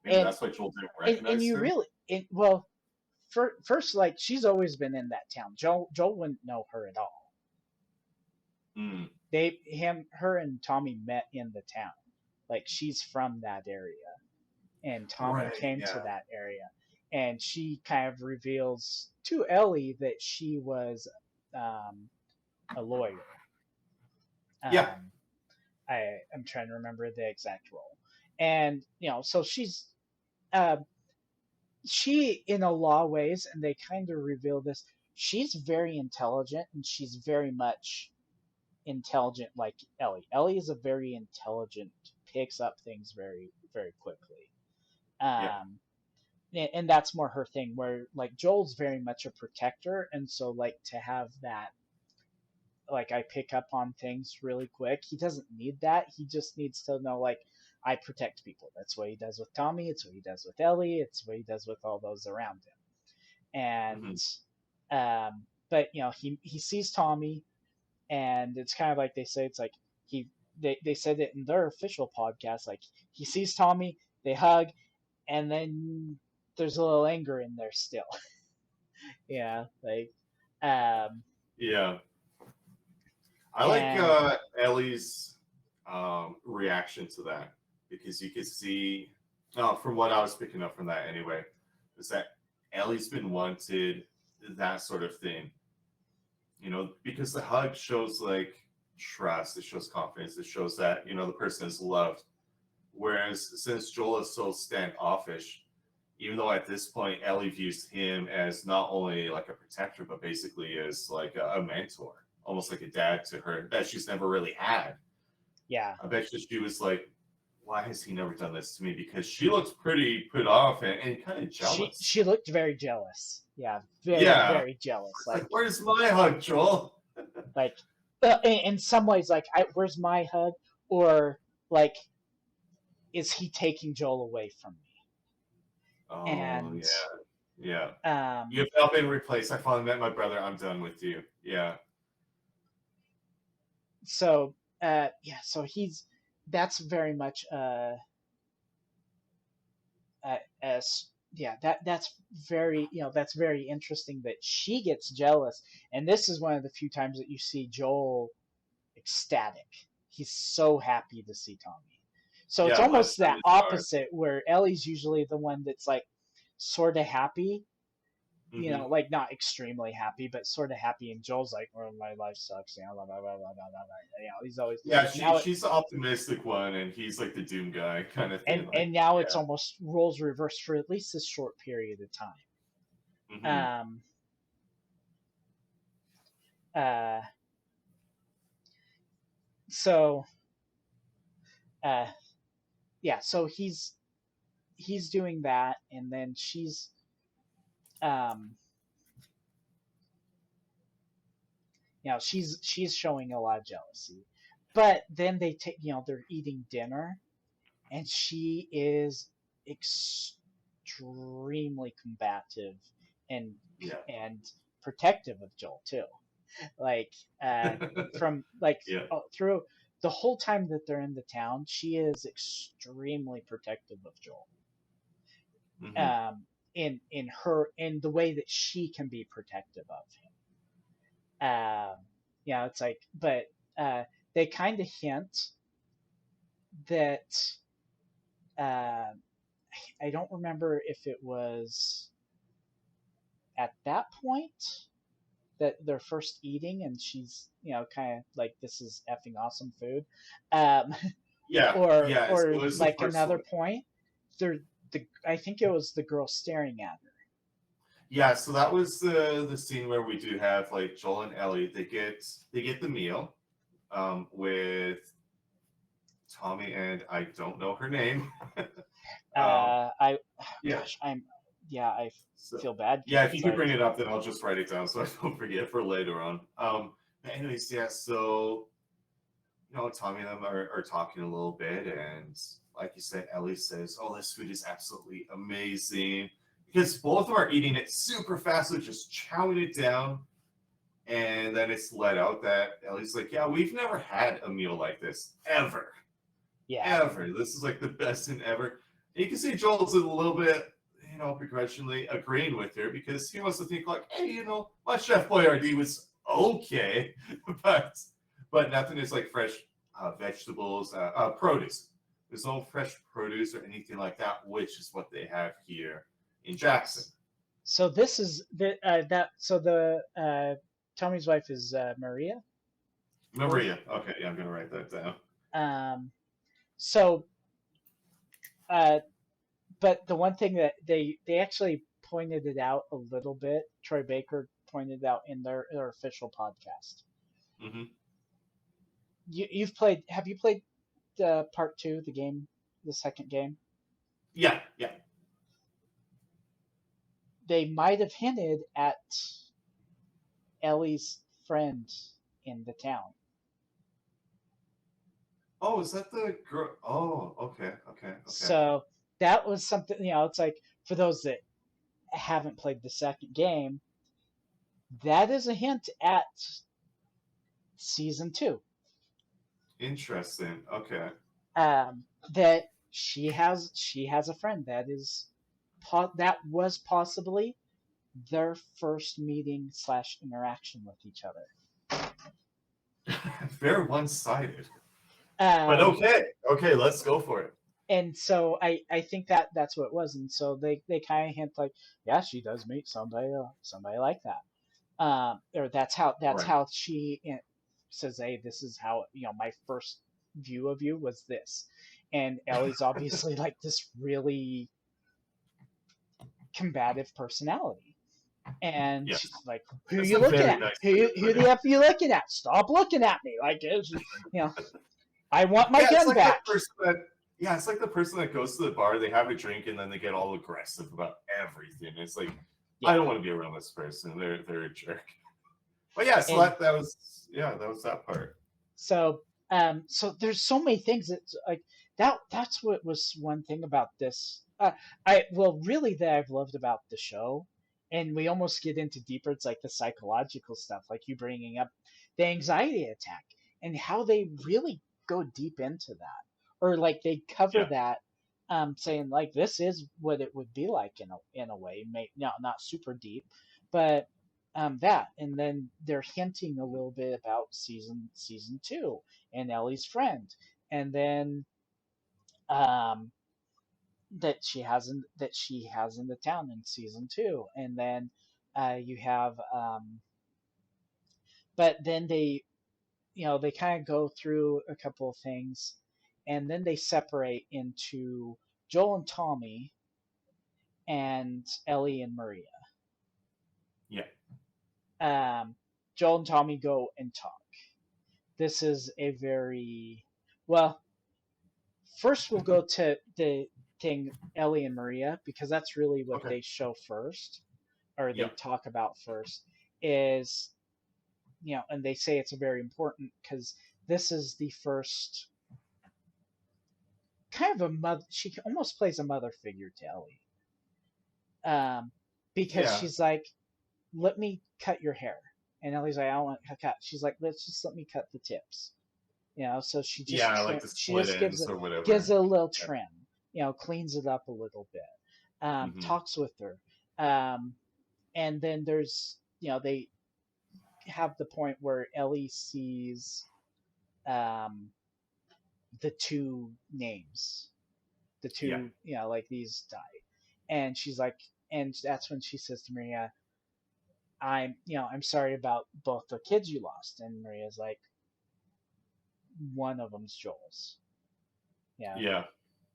Maybe
and
that's why Joel didn't
and
recognize
you
her.
really well, first, like, she's always been in that town. Joel wouldn't know her at all.
Mm,
Her and Tommy met in the town. Like, she's from that area, and Tommy
right.
came to
Yeah.
that area, and she kind of reveals to Ellie that she was um, a lawyer.
Yeah.
Um, I'm trying to remember the exact role, and so uh, she in a lot of ways, and they kind of reveal this. She's very intelligent, and she's very much intelligent like Ellie. Ellie is a very intelligent, picks up things very, very quickly.
Yeah.
Um, and that's more her thing. Where like Joel's very much a protector, and so like to have that, like, I pick up on things really quick. He doesn't need that. He just needs to know, like, I protect people. That's what he does with Tommy. It's what he does with Ellie. It's what he does with all those around him.
Hmm.
And but he sees Tommy, and it's kind of like they say, it's like they said it in their official podcast, like he sees Tommy, they hug, and then there's a little anger in there still. Yeah, like um
Yeah. I like
and
Ellie's reaction to that because you could see, from what I was picking up from that anyway, is that Ellie's been wanted that sort of thing. Because the hug shows like trust, it shows confidence, it shows that the person is loved. Whereas since Joel is so standoffish, even though at this point Ellie views him as not only like a protector, but basically as like a mentor, almost like a dad to her that she's never really had.
yeah,
I bet you she was like, why has he never done this to me? Because she looks pretty put off and kind of
She
jealous.
she looked very jealous. Yeah, very
Yeah.
very jealous.
It's like, where's my hug, Joel?
Like in some ways, like where's my hug? Or like, is he taking Joel away from me?
Oh,
And
yeah. Yeah.
um,
You have now been replaced. I finally met my brother. I'm done with you. Yeah.
so yeah, so he's that's very much as yeah, that's very, that's very interesting that she gets jealous, and this is one of the few times that you see Joel ecstatic. He's so happy to see Tommy. So it's
Yeah,
almost
lunchtime
that
is hard.
opposite where Ellie's usually the one that's like sort of happy,
Hmm.
like not extremely happy, but sort of happy. And Joel's like, "Well, my life sucks," blah, blah, blah, blah, blah, blah. He's always
Yeah,
now it,
she's the optimistic one, and he's like the doom guy kind of thing. Like,
and now it's
yeah.
almost roles reversed for at least this short period of time.
Hmm.
Um, uh, so, uh, yeah, so he's doing that, and then um, she's showing a lot of jealousy, but then they take, they're eating dinner, and she is extremely combative and
Yeah.
and protective of Joel too. Like uh, from like
Yeah.
through the whole time that they're in the town, she is extremely protective of Joel.
Hmm.
Um, in the way that she can be protective of him. It's like, but uh, they kind of hint that uh, I don't remember if it was at that point that they're first eating, and she's, kind of like, this is effing awesome food, um,
Yeah.
or
Yeah. It was the
like
first
another
one.
point. They're the I think it was the girl staring at her.
Yeah. So that was the scene where we do have like Joel and Ellie. They get the meal with Tommy, and I don't know her name. um,
I
yeah.
Gosh, I
So
feel bad
yeah, if you
because
could bring it up, then I'll just write it down so I don't forget for later on. But anyways, yeah. So Tommy and them are talking a little bit, and like you said, Ellie says, "Oh, this food is absolutely amazing," because both of them are eating it super fast, so just chowing it down. And then it's let out that Ellie's like, "Yeah, we've never had a meal like this ever,
yeah.
ever. This is like the best thing ever." And you can see Joel's a little bit, begrudgingly agreeing with her because he wants to think like, "Hey, my Chef Boyardee was okay, but nothing is like fresh vegetables, produce. There's no fresh produce or anything like that, which is what they have here in Jackson."
So this is the Tommy's wife is Maria. Or
Maria. Okay, yeah, I'm gonna write that down.
um, so uh, but the one thing that they actually pointed it out a little bit. Troy Baker pointed out in their official podcast.
Hmm.
You've played? Have you played part two, the game, the second game?
Yeah, yeah.
They might have hinted at Ellie's friend in the town.
Oh, is that the girl? Oh, okay, okay, okay.
So that was something, it's like, for those that haven't played the second game, that is a hint at season two.
Interesting. Okay.
That she has a friend that that was possibly their first meeting slash interaction with each other.
Very one-sided. But
Um,
okay, okay, let's go for it.
and so I think that's what it was, and so they kind of hint like, yeah, she does meet somebody like that, or that's
Right.
how she says, hey, this is how, my first view of you was this. And Ellie's obviously like this really combative personality, and she's
Yes.
like, who are
That's
you
a
looking
very
at?
nice way
who,
to
who
put
the
it.
f are you looking at? Stop looking at me, like, you know I want my
Yeah, it's
gun
like that
back.
person that Yeah, it's like the person that goes to the bar, they have a drink, and then they get all aggressive about everything. It's like, I
Yeah,
don't want to be around this person. They're a jerk. But yeah, so
and
that was, yeah, that was that part.
so so there's so many things that like that's what was one thing about this I well really that I've loved about the show, and we almost get into deeper, it's like the psychological stuff, like you bringing up the anxiety attack and how they really go deep into that, or like they cover
Yeah,
that, saying like this is what it would be like in a way, may no, not super deep, but that, and then they're hinting a little bit about season two and Ellie's friend, and then um, that she has in the town in season two, and then you have but then they, they kind of go through a couple of things, and then they separate into Joel and Tommy and Ellie and Maria.
yeah,
Um, Joel and Tommy go and talk. This is a very well. First, we'll go to the thing Ellie and Maria, because that's really what
okay,
they show first, or they
yep,
talk about first. Is, and they say it's very important because this is the first kind of a mother. She almost plays a mother figure to Ellie, um, because
yeah,
she's like, "Let me cut your hair," and Ellie's like, "I don't want to cut." She's like, "Let's just let me cut the tips." So she just
yeah, like the
she
split
just
ends or
gives
whatever.
it a little
Yeah,
trim, cleans it up a little bit,
hmm,
talks with her, um, and then there's, they have the point where Ellie sees um, the two names, the
yeah,
two, like these die, and she's like, and that's when she says to Maria, I'm sorry about both the kids you lost, and Maria's like, one of them's Joel's, yeah,
yeah,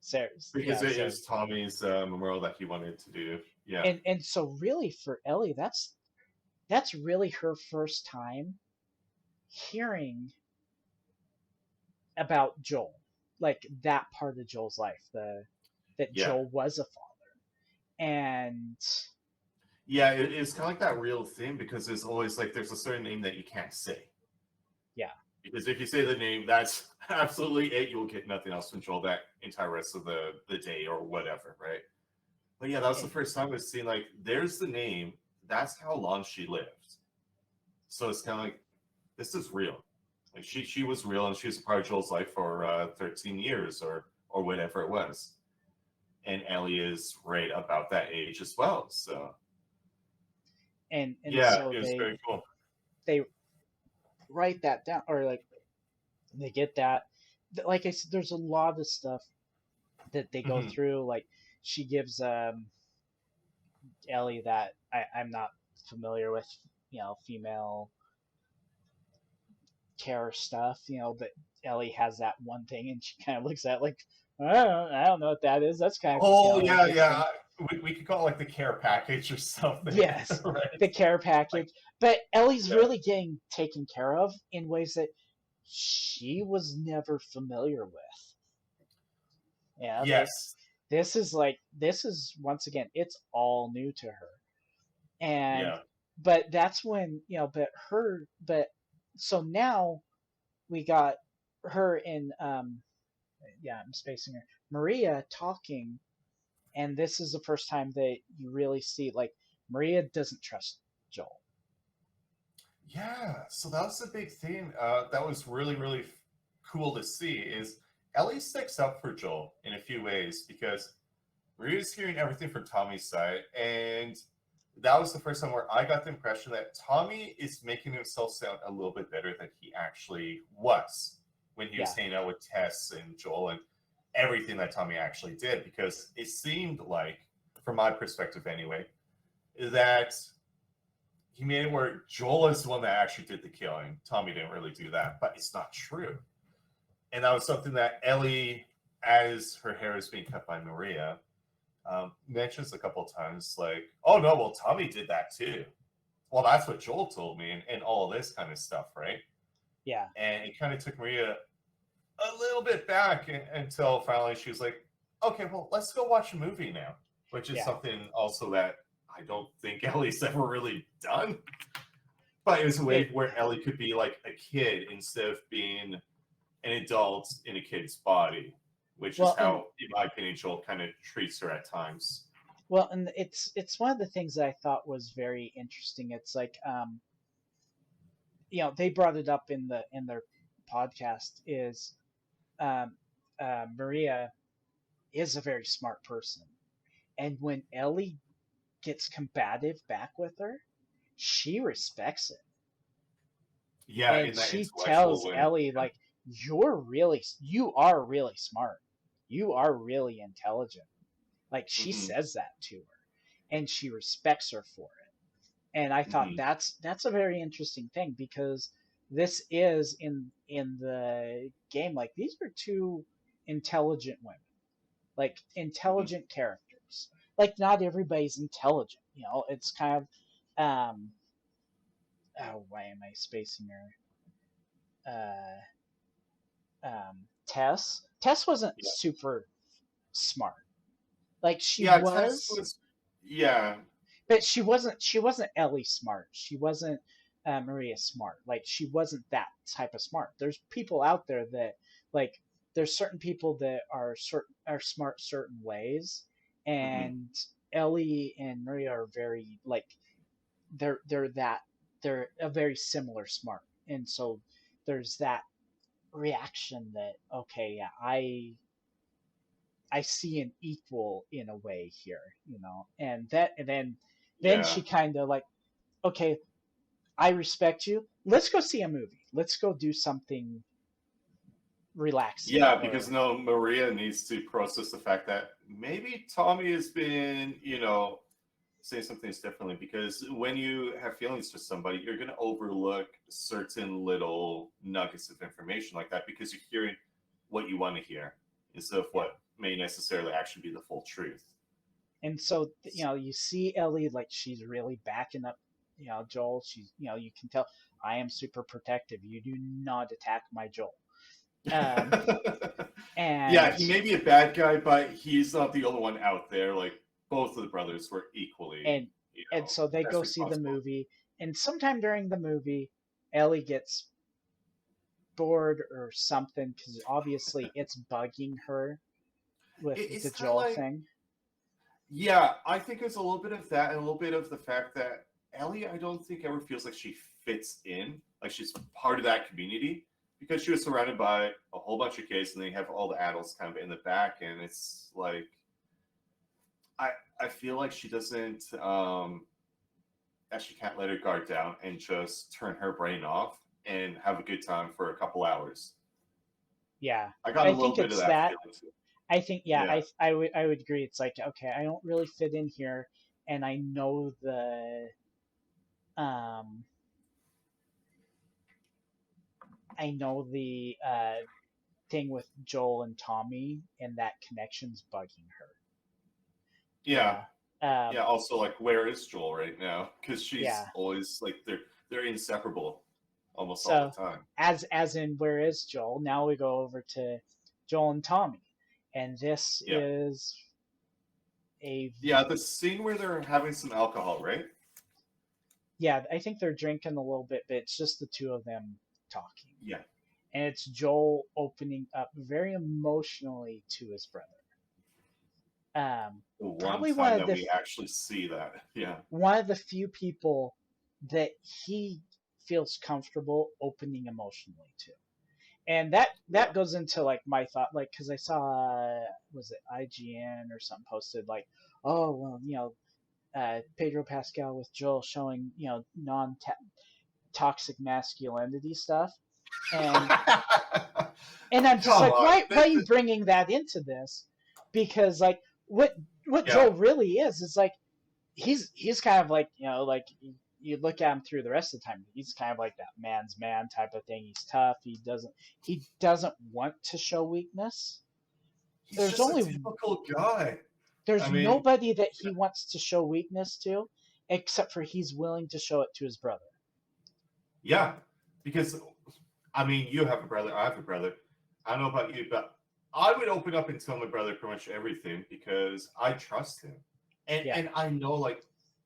Sarah's,
because it
Sarah's
is
boy.
Tommy's memorial that he wanted to do. Yeah,
And so really for Ellie, that's really her first time hearing about Joel, like that part of Joel's life, the that
yeah,
Joel was a father, and
yeah. It's kind of like that real thing because there's always like there's a certain name that you can't say.
yeah,
Because if you say the name, that's absolutely it. You'll get nothing else from Joel that entire rest of the day or whatever, right? But yeah, that was the
and
first time I've seen like there's the name. That's how long she lived. So it's kind of like this is real. Like she was real and she was a part of Joel's life for 13 years or whatever it was. And Ellie is right about that age as well. So
and
yeah,
so
it was very cool.
they write that down, or like they get that, like I said, there's a lot of stuff that they go
Hmm.
through, like she gives Ellie that I'm not familiar with, female care stuff, but Ellie has that one thing, and she kind of looks at it like, I don't know what that is. That's kind of,
Oh yeah,
interesting.
yeah. We could call it like the care package or something,
Yes,
right?
the care
Like
package. But Ellie's
yeah.
really getting taken care of in ways that she was never familiar with. That
Yes.
this is once again, it's all new to her. And
Yeah.
but that's when, but so now we got her in, yeah, I'm spacing her, Maria talking, and this is the first time that you really see like Maria doesn't trust Joel.
Yeah. So that was the big thing. That was really, really cool to see is Ellie sticks up for Joel in a few ways because we're just hearing everything from Tommy's side. And that was the first time where I got the impression that Tommy is making himself sound a little bit better than he actually was when he was
Yeah,
hanging out with Tess and Joel and everything that Tommy actually did. Because it seemed like, from my perspective anyway, that he made it where Joel is the one that actually did the killing. Tommy didn't really do that, but it's not true. And that was something that Ellie, as her hair is being cut by Maria, mentions a couple of times, like, "Oh no, well Tommy did that too." Well, that's what Joel told me, and all of this kind of stuff, right?
yeah,
And it kind of took Maria a little bit back until finally she was like, okay, well, let's go watch a movie now, which is
Yeah.
something also that I don't think Ellie's ever really done. But it was a
Yeah.
way where Ellie could be like a kid instead of being an adult in a kid's body, which is
Well, and
how, in my opinion, Joel kind of treats her at times.
it's one of the things that I thought was very interesting. It's like they brought it up in their podcast is um Maria is a very smart person. And when Ellie gets combative back with her, she respects it.
Yeah,
And
in that
she
intellectual
tells
way.
Ellie, like, you are really smart. You are really intelligent. Like, she
Mm-hmm,
says that to her. And she respects her for it. And I thought
mm-hmm,
that's a very interesting thing because this is in the game, like these are two intelligent women, like
mm-hmm.
intelligent characters. Like not everybody's intelligent, it's kind of oh, why am I spacing her? Tess wasn't
Yeah,
super smart. Like she
yeah. Tess
was,
was, yeah,
but she wasn't Ellie smart. She wasn't Maria smart. Like she wasn't that type of smart. There's people out there that like there's certain people that are smart certain ways,
mm-hmm,
and Ellie and Maria are very like they're that they're a very similar smart, and so there's that reaction that okay, yeah, I see an equal in a way here, and then
yeah.
she kind of like, okay, I respect you. Let's go see a movie. Let's go do something relaxing
Yeah, because
or
no, Maria needs to process the fact that maybe Tommy has been, saying some things differently. Because when you have feelings for somebody, you're going to overlook certain little nuggets of information like that because you're hearing what you want to hear instead of
yeah.
what may necessarily actually be the full truth.
And so you see Ellie like she's really backing up, Joel. She's you can tell I am super protective. You do not attack my Joel. Um,
Yeah,
and
he may be a bad guy, but he's not the only one out there. Like both of the brothers were equally,
and and so they
as
go see the
responsible.
movie, and sometime during the movie, Ellie gets bored or something because obviously it's bugging her with
It's
the
kind of
Joel
like,
thing.
yeah, I think it's a little bit of that and a little bit of the fact that Ellie, I don't think ever feels like she fits in, like she's part of that community because she was surrounded by a whole bunch of kids and they have all the adults kind of in the back. And it's like, I, I feel like she doesn't, that she can't let her guard down and just turn her brain off and have a good time for a couple hours.
Yeah,
I got a
I
little
think
bit of
it's
that
that.
feeling too.
I think yeah,
Yeah.
I would agree. It's like okay, I don't really fit in here, and I know um the thing with Joel and Tommy, and that connection's bugging her. You
Yeah.
know,
Yeah, also like where is Joel right now? Because
yeah.
she's always like they're inseparable almost all the
So
time.
as in where is Joel? Now we go over to Joel and Tommy, and this
Yeah.
is a
Yeah, the scene where they're having some alcohol, right?
yeah. I think they're drinking a little bit, but it's just the two of them talking.
Yeah.
And it's Joel opening up very emotionally to his brother.
The one
Probably
time that we actually see that. Yeah.
one of the few people that he feels comfortable opening emotionally to, and that
Yeah.
goes into like my thought, like because I saw was it IGN or something posted like, oh well, Pedro Pascal with Joel showing non toxic masculinity stuff, and and I'm just
Come
like,
on.
why are you bringing that into this? Because like what
Yeah.
Joel really is like he's kind of like like you look at him through the rest of the time, he's kind of like that man's man type of thing. He's tough. He doesn't want to show weakness.
He's
There's
just a
only
typical guy. I
there's
mean,
nobody that he wants to show weakness to except for he's willing to show it to his brother.
yeah. Because I mean, you have a brother, I have a brother. I don't know about you, but I would open up and tell my brother pretty much everything because I trust him, and
Yeah,
and I know like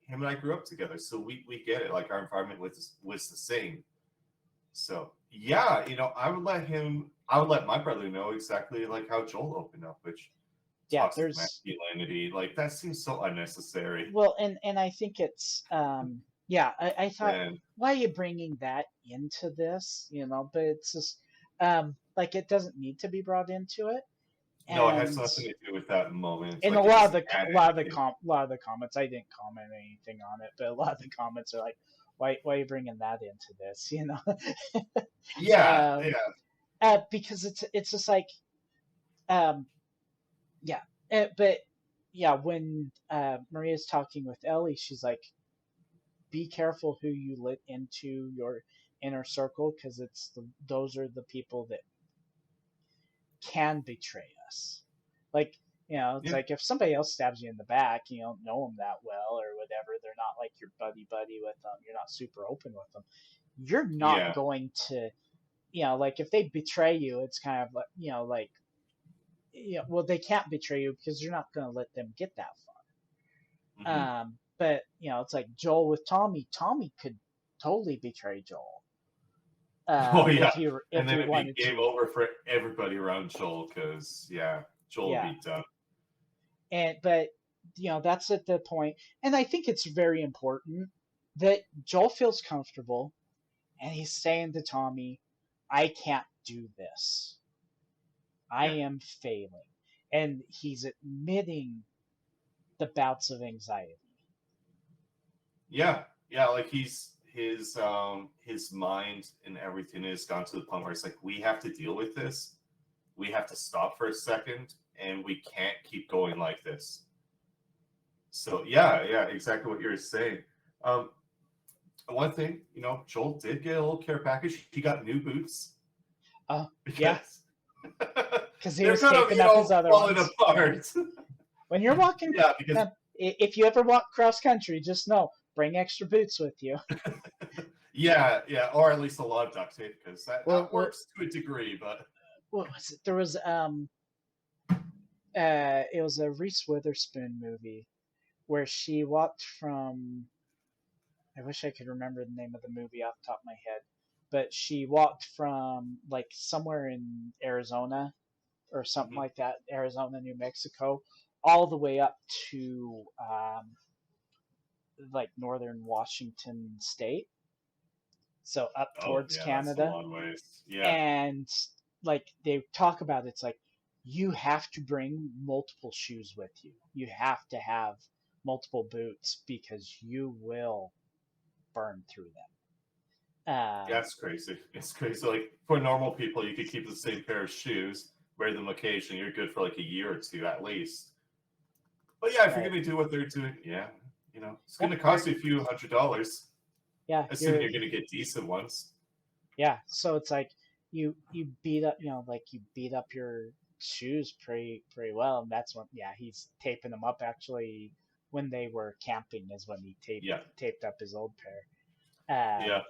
him and I grew up together, so we get it. Like our environment was the same. So yeah, I would let my brother know exactly like how Joel opened up, which
yeah.
toxic
There's
masculinity, like that seems so unnecessary.
well, and I think it's yeah. I thought,
And
why are you bringing that into this? But it's just like it doesn't need to be brought into it.
no, it has
And
nothing to do with that moment.
and a
Like it
lot of
doesn't
the
add
a lot of the
anything.
comments, I didn't comment anything on it, but a lot of the comments are like, why are you bringing that into this?
Yeah,
um,
yeah,
because it's just like um, yeah, but yeah, when Maria's talking with Ellie, she's like, be careful who you let into your inner circle because those are the people that can betray us. Like, it's
yeah,
like if somebody else stabs you in the back, you don't know them that well or whatever, they're not like your buddy with them, you're not super open with them. You're not
yeah.
going to, like if they betray you, it's kind of like, well, they can't betray you because you're not going to let them get that
Hmm.
far. But it's like Joel with Tommy. Tommy could totally betray Joel,
Oh yeah,
if
and
he
then it'd be
wanted
game
to.
over for everybody around Joel because yeah, Joel would
Yeah,
be done.
but that's at the point, and I think it's very important that Joel feels comfortable, and he's saying to Tommy, "I can't do this. I
Yeah,
am failing," and he's admitting the bouts of anxiety.
yeah, yeah. Like his mind and everything has gone to the point where it's like we have to deal with this. We have to stop for a second, and we can't keep going like this. So yeah, yeah, exactly what you're saying. Um, One thing, Joel did get a little care package. He got new boots
Oh, yeah,
because
because he
they're
was
kind of
taping up his other
falling
ones. Yeah.
apart.
When you're walking,
Yeah, because
if you ever walk cross country, just know, bring extra boots with you.
yeah, yeah, or at least a lot of duct tape because that
Well,
works to a degree. But
what was it? There was it was a Reese Witherspoon movie where she walked from, I wish I could remember the name of the movie off the top of my head, but she walked from like somewhere in Arizona or something
mhm.
like that, Arizona, New Mexico, all the way up to like northern Washington state, so up
Oh
towards
yeah, that's a
Canada.
long ways. Yeah,
And like they talk about, it's like you have to bring multiple shoes with you. You have to have multiple boots because you will burn through them.
that's crazy. It's crazy. Like for normal people, you could keep the same pair of shoes, wear them occasionally. You're good for like a year or two at least. But yeah, if you're
Right.
gonna do what they're doing, yeah, it's
Yeah,
gonna cost you a few $100s,
yeah,
assuming you're gonna get decent ones.
yeah. So it's like you beat up, like you beat up your shoes pretty well, and that's when, yeah, he's taping them up. Actually, when they were camping is when he
Yeah,
taped up his old pair.
yeah.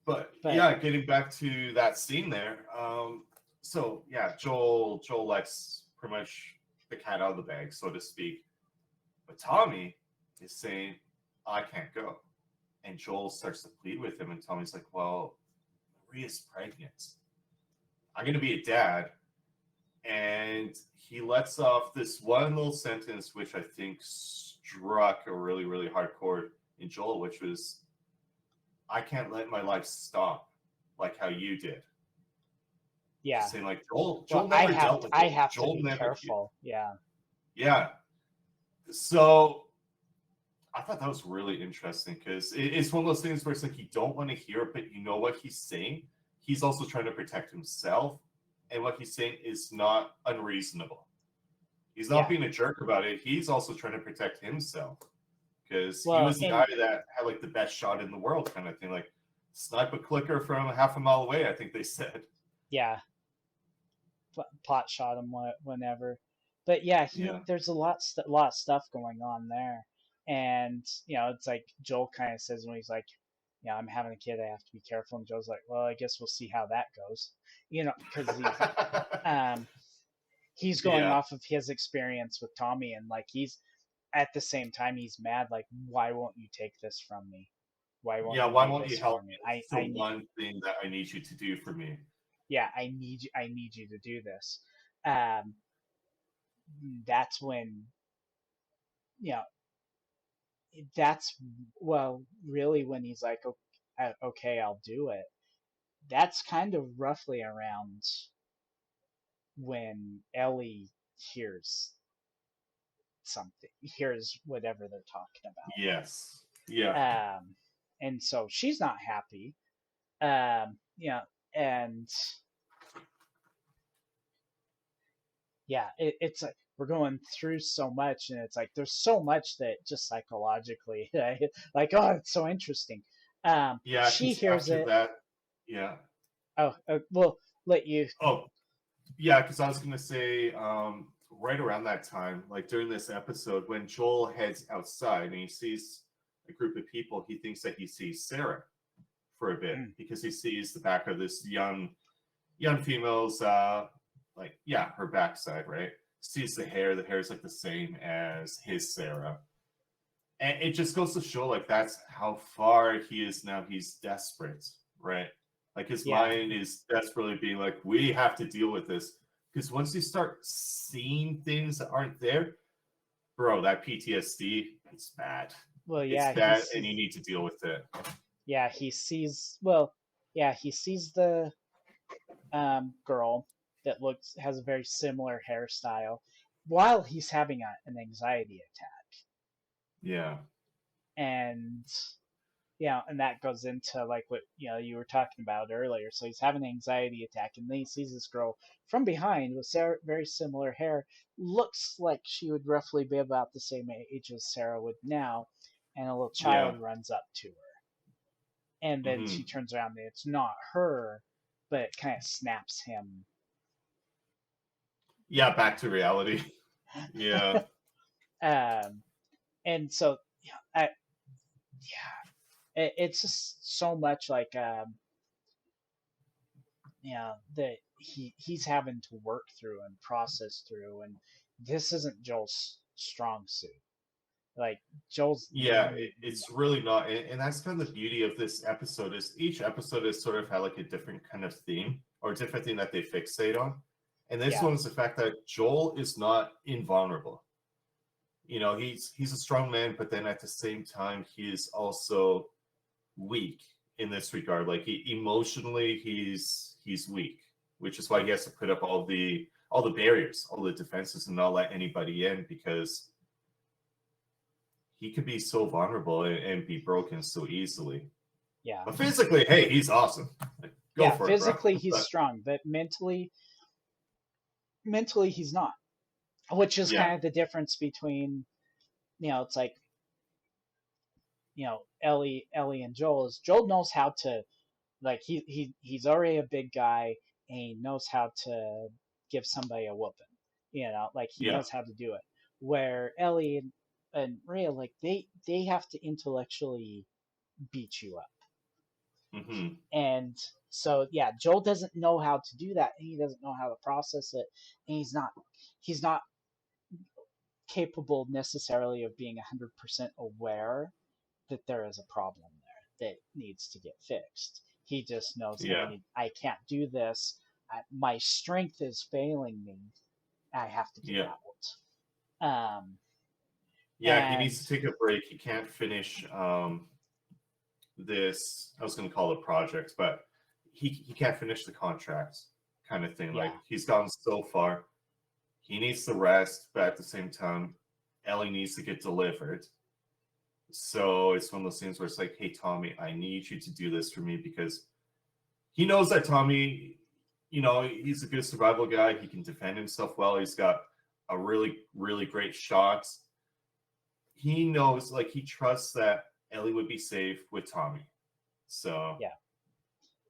But
But
yeah, getting back to that scene there. So yeah, Joel lets pretty much the cat out of the bag, so to speak. But Tommy is saying, "I can't go," and Joel starts to plead with him, and Tommy's like, "Well, Maria's pregnant. I'm gonna be a dad." And he lets off this one little sentence, which I think struck a really, really hard chord in Joel, which was, "I can't let my life stop like how you did."
yeah,
Saying like Joel,
well,
Joel never dealt with
I
it.
have to
Joel
be
never,
careful. Yeah,
yeah. So I thought that was really interesting because it's one of those things where it's like you don't want to hear it, but you know what he's saying. He's also trying to protect himself, and what he's saying is not unreasonable. He's not
yeah.
being a jerk about it. He's also trying to protect himself because he
Well,
was the guy
and
that had like the best shot in the world, kind of thing. Like snipe a clicker from half a mile away, I think they said.
yeah, pot shot him whenever. But yeah,
Yeah,
there's a lot of stuff going on there, and it's like Joel kind of says when he's like, I'm having a kid, I have to be careful. And Joe's like, well, I guess we'll see how that goes, because um, he's going
Yeah.
off of his experience with Tommy, and like he's at the same time he's mad, like, why won't you take this from me? Why won't
Yeah,
you
why
do
won't you
this
help
for me?
me? It's the one thing that I need you to do for me.
Yeah, I need you to do this. Um, that's when you know that's well, really when he's like, okay, I'll do it. That's kind of roughly around when Ellie hears something, hears whatever they're talking
Yes. Yeah.
about. And so she's not happy. And yeah, it's like we're going through so much, and it's like there's so much that just psychologically, like, oh, it's so interesting.
Yeah,
She
because
hears
after
it.
that, yeah.
Oh, we'll let you.
Oh, yeah, because I was gonna say, right around that time, like during this episode, when Joel heads outside and he sees a group of people, he thinks that he sees Sarah for a bit
Mm,
because he sees the back of this young female's like, yeah, her backside, right? Sees the hair is like the same as his Sarah. And it just goes to show like that's how far he is now. He's desperate, right? Like his
yeah,
mind is desperately being like, we have to deal with this. Because once you start seeing things that aren't there, bro, that PTSD, it's bad.
well,
It's
yeah,
bad and you need to deal with it.
he sees. Well, yeah, he sees the girl that has a very similar hairstyle while he's having an anxiety attack,
Yeah.
and and that goes into like what you were talking about earlier. So he's having an anxiety attack, and then he sees this girl from behind with very similar hair, looks like she would roughly be about the same age as Sarah would now, and a little
Yeah.
child runs up to her, and then
Mm-hmm.
she turns around and it's not her, but it kind of snaps him.
Yeah, back to reality. Yeah.
um, and so it's just so much like that he's having to work through and process through, and this isn't Joel's strong suit. Like Joel's
Yeah, it's really not, and that's kind of the beauty of this episode is each episode has sort of had like a different kind of theme or a different thing that they fixate on. And this
yeah,
one is the fact that Joel is not invulnerable. You know, he's a strong man, but then at the same time, he is also weak in this regard. Like emotionally, he's weak, which is why he has to put up all the barriers, all the defenses, and not let anybody in because he could be so vulnerable and be broken so easily.
yeah,
But physically, hey, he's awesome. Like, go
yeah.
for it, bro.
Physically he's
But
strong, but mentally he's not, which is
yeah,
kind of the difference between it's like Ellie and Joel. Is Joel knows how to, like, he's already a big guy, and he knows how to give somebody a whooping. Like he
yeah,
knows how to do it. Where Ellie and Rhea, like they have to intellectually beat you up.
hmm,
And so yeah, Joel doesn't know how to do that. And he doesn't know how to process it, and he's not capable necessarily of being 100% aware that there is a problem there that needs to get fixed. He just knows
yeah,
I can't do this. My strength is failing me. I have to get
yeah,
out.
yeah. He
And
needs to take a break. He can't finish this. I was going to call it project, but he can't finish the contract, kind of thing.
yeah,
Like he's gone so far. He needs to rest, but at the same time, Ellie needs to get delivered. So it's one of those things where it's like, hey, Tommy, I need you to do this for me because he knows that Tommy, you know, he's a good survival guy. He can defend himself well. He's got a really, really great shot. He knows, like, he trusts that Ellie would be safe with Tommy. So,
yeah.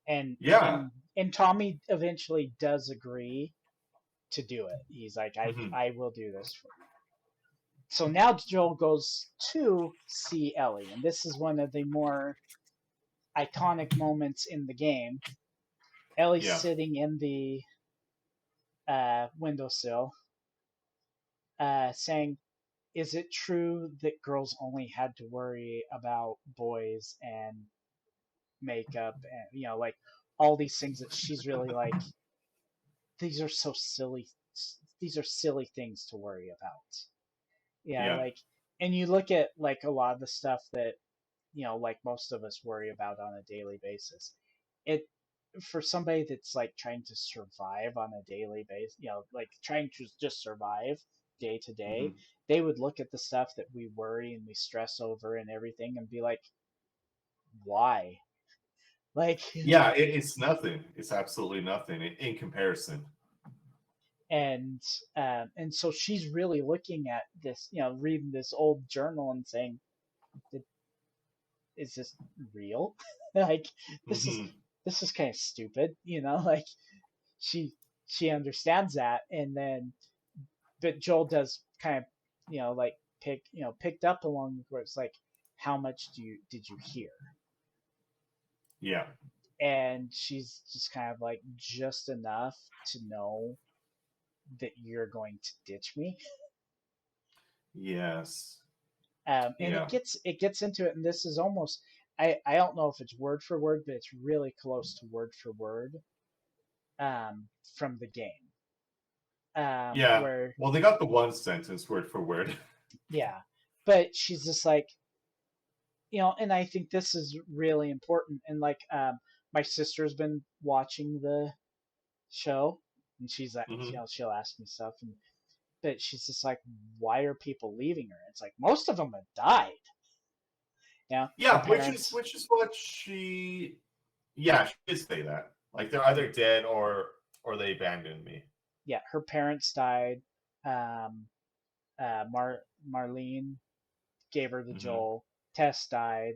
And
yeah.
and and Tommy eventually does agree to do it. He's like,
Mhm.
I will do this for you. So now Joel goes to see Ellie, and this is one of the more iconic moments in the game. Ellie's
Yeah.
sitting in the windowsill, saying, "Is it true that girls only had to worry about boys and makeup and like all these things that she's really like these are so silly these are silly things to worry about." Yeah,
Yeah.
like and you look at like a lot of the stuff that like most of us worry about on a daily basis. It for somebody that's like trying to survive on a daily basis, like trying to just survive day to day,
Hmm.
they would look at the stuff that we worry and we stress over and everything and be like, why? Like,
Yeah, it's nothing. It's absolutely nothing in comparison.
and and so she's really looking at this, reading this old journal and saying, is this real? Like, this is
Hmm.
this is kind of stupid, like she she understands that, and then but Joel does kind of like picked up along where it's like, how much did you hear?
Yeah.
And she's just kind of like, just enough to know that you're going to ditch me.
Yes.
And
Yeah.
it gets into it, and this is almost, I don't know if it's word for word, but it's really close to word for word from the game,
Yeah.
where
Well, they got the one sentence word for word.
yeah, but she's just like, and I think this is really important. And like, my sister's been watching the show, and she's like,
Hmm.
she'll ask me stuff, and but she's just like, why are people leaving her? It's like most of them have died. Her
Yeah,
parents,
which is what she. Yeah, she did say that. Like they're either dead or they abandoned me.
yeah, her parents died. Um, Marlene gave her to
Hmm.
Joel. Tess died.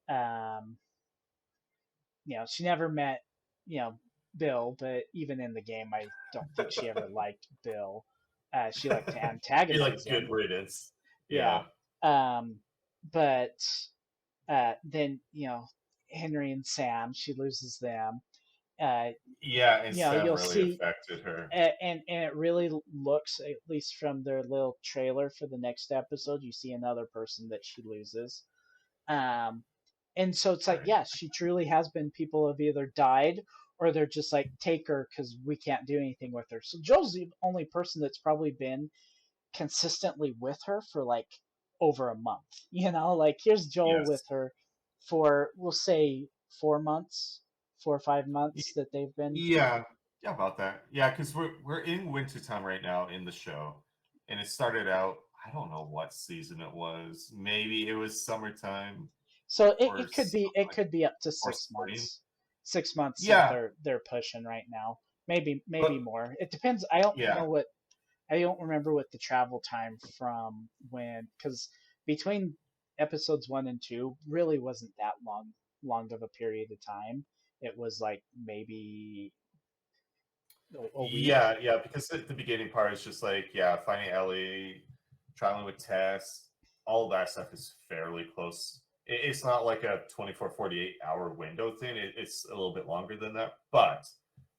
Um, she never met, you know, Bill, but even in the game, I don't think she ever liked Bill. She liked to
Be
antagonize
like good
him.
riddance.
Yeah.
Yeah.
Um, but then, Henry and Sam, she loses them. Uh,
Yeah, and Sam
you'll
really
see,
affected her.
and it really looks, at least from their little trailer for the next episode, you see another person that she loses. Um, and so it's like,
Right.
yeah, she truly has been. People have either died or they're just like, take her because we can't do anything with her. So Joel's the only person that's probably been consistently with her for like over a month. Like here's Joel with
Yes.
her for, we'll say, 4 months, 4 or 5 months
Y-
that they've been.
Yeah. Yeah, about that. Yeah, because we're in wintertime right now in the show. And it started out, I don't know what season it was. Maybe it was summertime
So
or
it
something,
could be up to
or
six
spring.
months. 6 months that
Yeah,
they're pushing right now. Maybe
but
more. It depends. I don't know
yeah.
what I don't remember what the travel time from when, because between episodes 1 and 2 really wasn't that long of a period of time. It was like maybe a week.
Yeah, yeah, because the beginning part is just like, yeah, finding Ellie, traveling with Tess, all that stuff is fairly close. It's not like a 24, 48 hour window thing. It's a little bit longer than that, but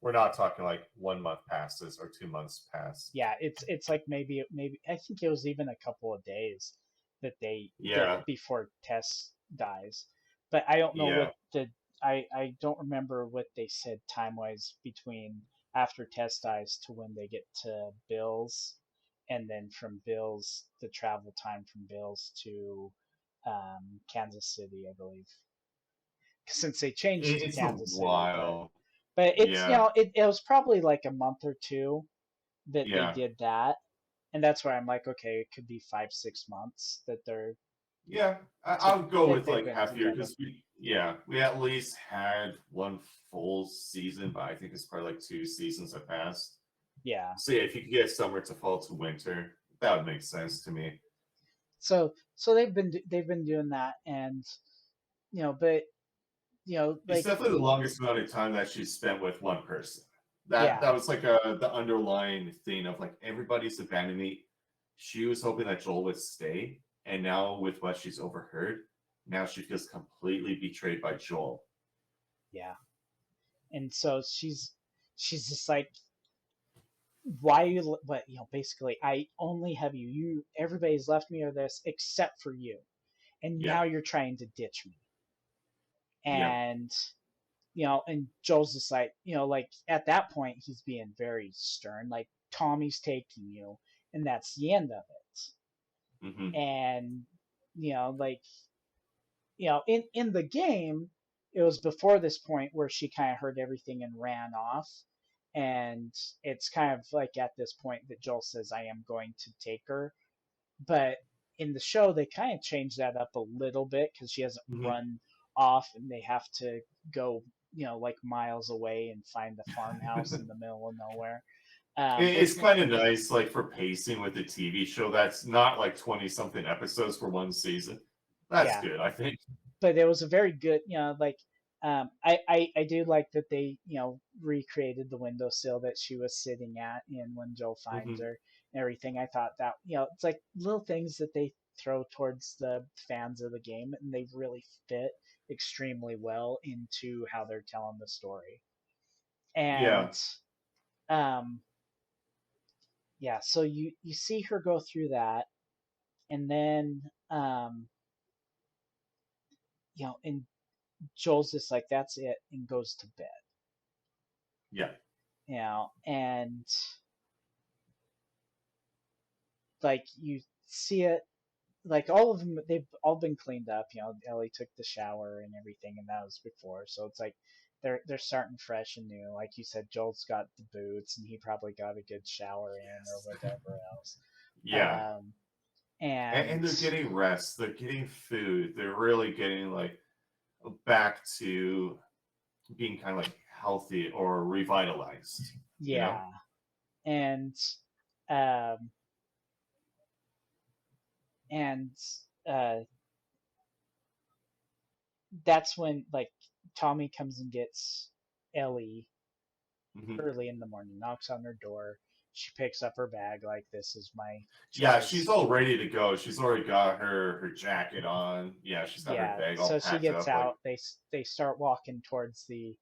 we're not talking like 1 month passes or 2 months pass.
Yeah, it's like maybe I think it was even a couple of days that
Yeah,
before Tess dies. But I don't know what
yeah.
the I don't remember what they said time wise between after Tess dies to when they get to Bill's, and then from Bill's, the travel time from Bill's to Kansas City, I believe, since they changed to
It's a
Kansas City. But
while.
it's,
Yeah,
it was probably like a month or two that they
yeah.
did that, and that's where I'm like, okay, it could be 5 6 months that
Yeah, I'll go with
they've
like
been
half year
together.
because we at least had one full season, but I think it's probably like 2 seasons that passed.
Yeah.
So yeah, if you could get summer to fall to winter, that would make sense to me.
So they've been doing that, and but
It's
like,
definitely the longest amount of time that she spent with one person. That
yeah.
was like the underlying thing of like everybody's abandoned me. She was hoping that Joel would stay, and now with what she's overheard, now she feels completely betrayed by Joel.
yeah. And so she's just like, why you, but basically, I only have you. Everybody's left me or this except for you, and
Yeah.
now you're trying to ditch me.
Yeah.
And and Joel's just like, like at that point he's being very stern, like Tommy's taking you, and that's the end of
Hmm.
it. And like in the game, it was before this point where she kind of heard everything and ran off. And it's kind of like at this point that Joel says, I am going to take her. But in the show, they kind of changed that up a little bit because she hasn't
Hmm.
run off and they have to go, like miles away and find the farmhouse in the middle of nowhere.
It's
There's
kind of nice, like for pacing with the TV show. That's not like 20 something episodes for one season. That's
Yeah,
good, I think.
but it was a very good, like I do like that they recreated the windowsill that she was sitting at in when Joe finds
Hmm.
her and everything. I thought that it's like little things that they throw towards the fans of the game, and they really fit extremely well into how they're telling the story.
Yeah.
And um yeah, so you see her go through that, and then and Joel's just like, that's it, and goes to bed.
Yeah.
And like you see it, like all of them, they've all been cleaned up. Ellie took the shower and everything, and that was before, so it's like they're starting fresh and new. Like you said, Joel's got the boots, and he probably got a good shower in or
Yes.
whatever else.
Yeah.
um
And
and
they're getting rest. They're getting food. They're really getting like back to being kind of like healthy or revitalized, you know?
yeah, and um and uh that's when like Tommy comes and gets Ellie
Hmm.
early in the morning, knocks on her door. She picks up her bag like, this is my
Yeah, she's
chance.
all ready to go. She's already got her jacket on. Yeah, she's got her
Yeah,
bag all
so she
packed
gets
up. Like,
out. They start walking towards the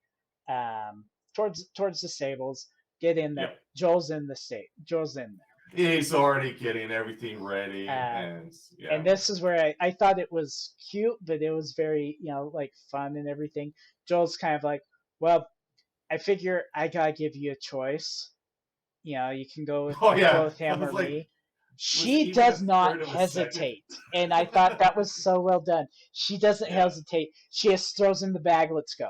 towards the stables. Get in there.
yep.
Joel's in
He's already getting everything ready,
there.
and
And
yeah.
this is where I thought it was cute, but it was very, like fun and everything. Joel's kind of like, well, I figure I gotta give you a choice. You can
Oh
go
yeah,
with
I
him
was
or
like,
me.
was
She
even a
does not
third of a second.
hesitate, and I thought that was so well done. She doesn't
Yeah,
hesitate. She just throws in the bag. Let's go.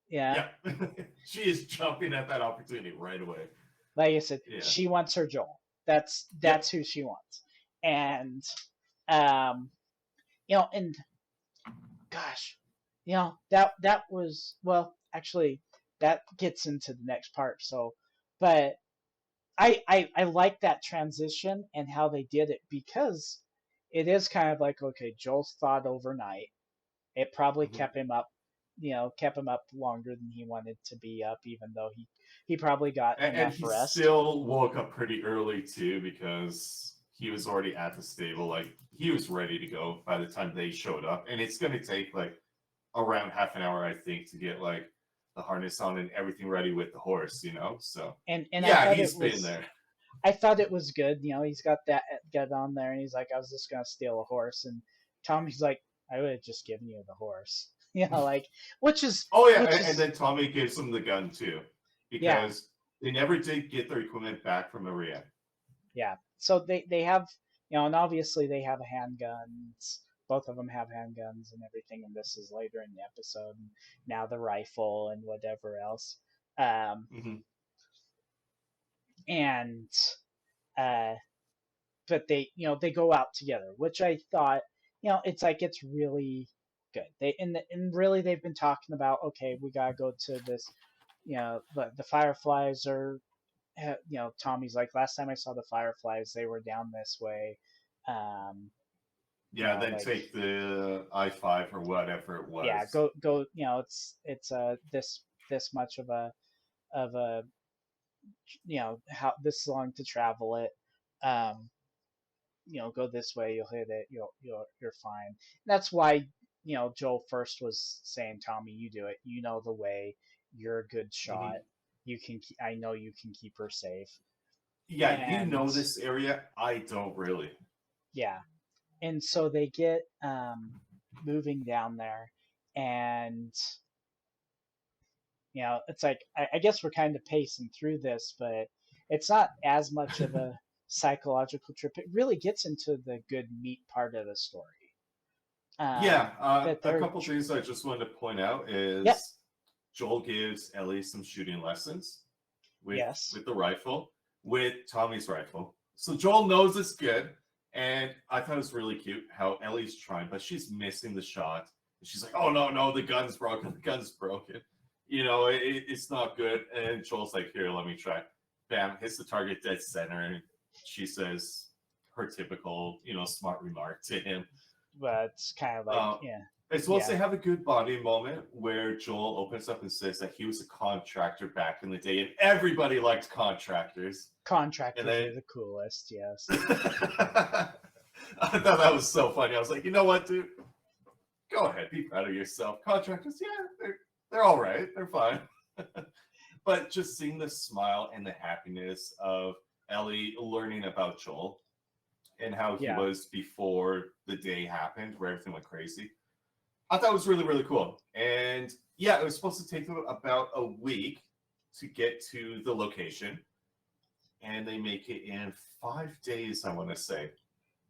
Yeah,
yeah. She is jumping at that opportunity right away.
like I said,
Yeah.
she wants her Joel. That's
Yep.
that's who she wants. And um, and gosh, that was, well, actually, that gets into the next part. So, but I like that transition and how they did it, because it is kind of like, okay, Joel's thought overnight. It probably
Mhm.
kept him up longer than he wanted to be up, even though he probably got
And
enough
he
rest.
still woke up pretty early too because he was already at the stable. Like he was ready to go by the time they showed up, and it's going to take like around half an hour, I think, to get like the harness on and everything ready with the horse. So
And
yeah, he's been there.
I thought it was good. He's got that get on there, and he's like, I was just gonna steal a horse, and Tommy's like, I would have just given you the horse. Like, which is
Oh yeah,
which
and
is
then Tommy gives him the gun too,
yeah,
because they never did get their equipment back from Maria.
yeah. So they have, and obviously they have handguns. Both of them have handguns and everything, and this is later in the episode. And now the rifle and whatever else. Um,
Hmm.
and uh, but they go out together, which I thought, it's like, it's really good. And really they've been talking about, okay, we gotta go to this. The Fireflies are, Tommy's like, last time I saw the Fireflies, they were down this way. Um,
Yeah, then
like,
take the I-5 or whatever it
yeah,
was.
go. It's this much of a how this long to travel it. Um, go this way, you'll hit it, you're fine. That's why Joel first was saying, Tommy, you do it. You know the way. You're a good shot.
Mhm.
I know you can keep her safe.
Yeah, you
And
know this area. I don't really.
yeah, and so they get moving down there, and it's like I guess we're kind of pacing through this, but it's not as much of a psychological trip. It really gets into the good meat part of the story.
Yeah,
That
a
they're
couple things I just wanted to point out
Yep.
is Joel gives Ellie some shooting lessons with
Yes.
the rifle, with Tommy's rifle. So Joel knows it's good, and I thought it was really cute how Ellie's trying, but she's missing the shot. She's like, "Oh no, no, the gun's broken. The gun's broken. It's not good." And Joel's like, "Here, let me try." Bam, hits the target dead center, and she says her typical, smart remark to him.
But it's kind of like,
uh,
yeah,
as well as
yeah.
they have a good bonding moment where Joel opens up and says that he was a contractor back in the day, and everybody liked contractors. And
Contractors
then
are the coolest. Yes.
I thought that was so funny. I was like, you know what, dude? Go ahead, be proud of yourself. Contractors, yeah, they're all right. They're fine. But just seeing the smile and the happiness of Ellie learning about Joel and how he
Yeah.
was before the day happened, where everything went crazy, I thought it was really, really cool. And yeah, it was supposed to take them about a week to get to the location, and they make it in 5 days, I want to say.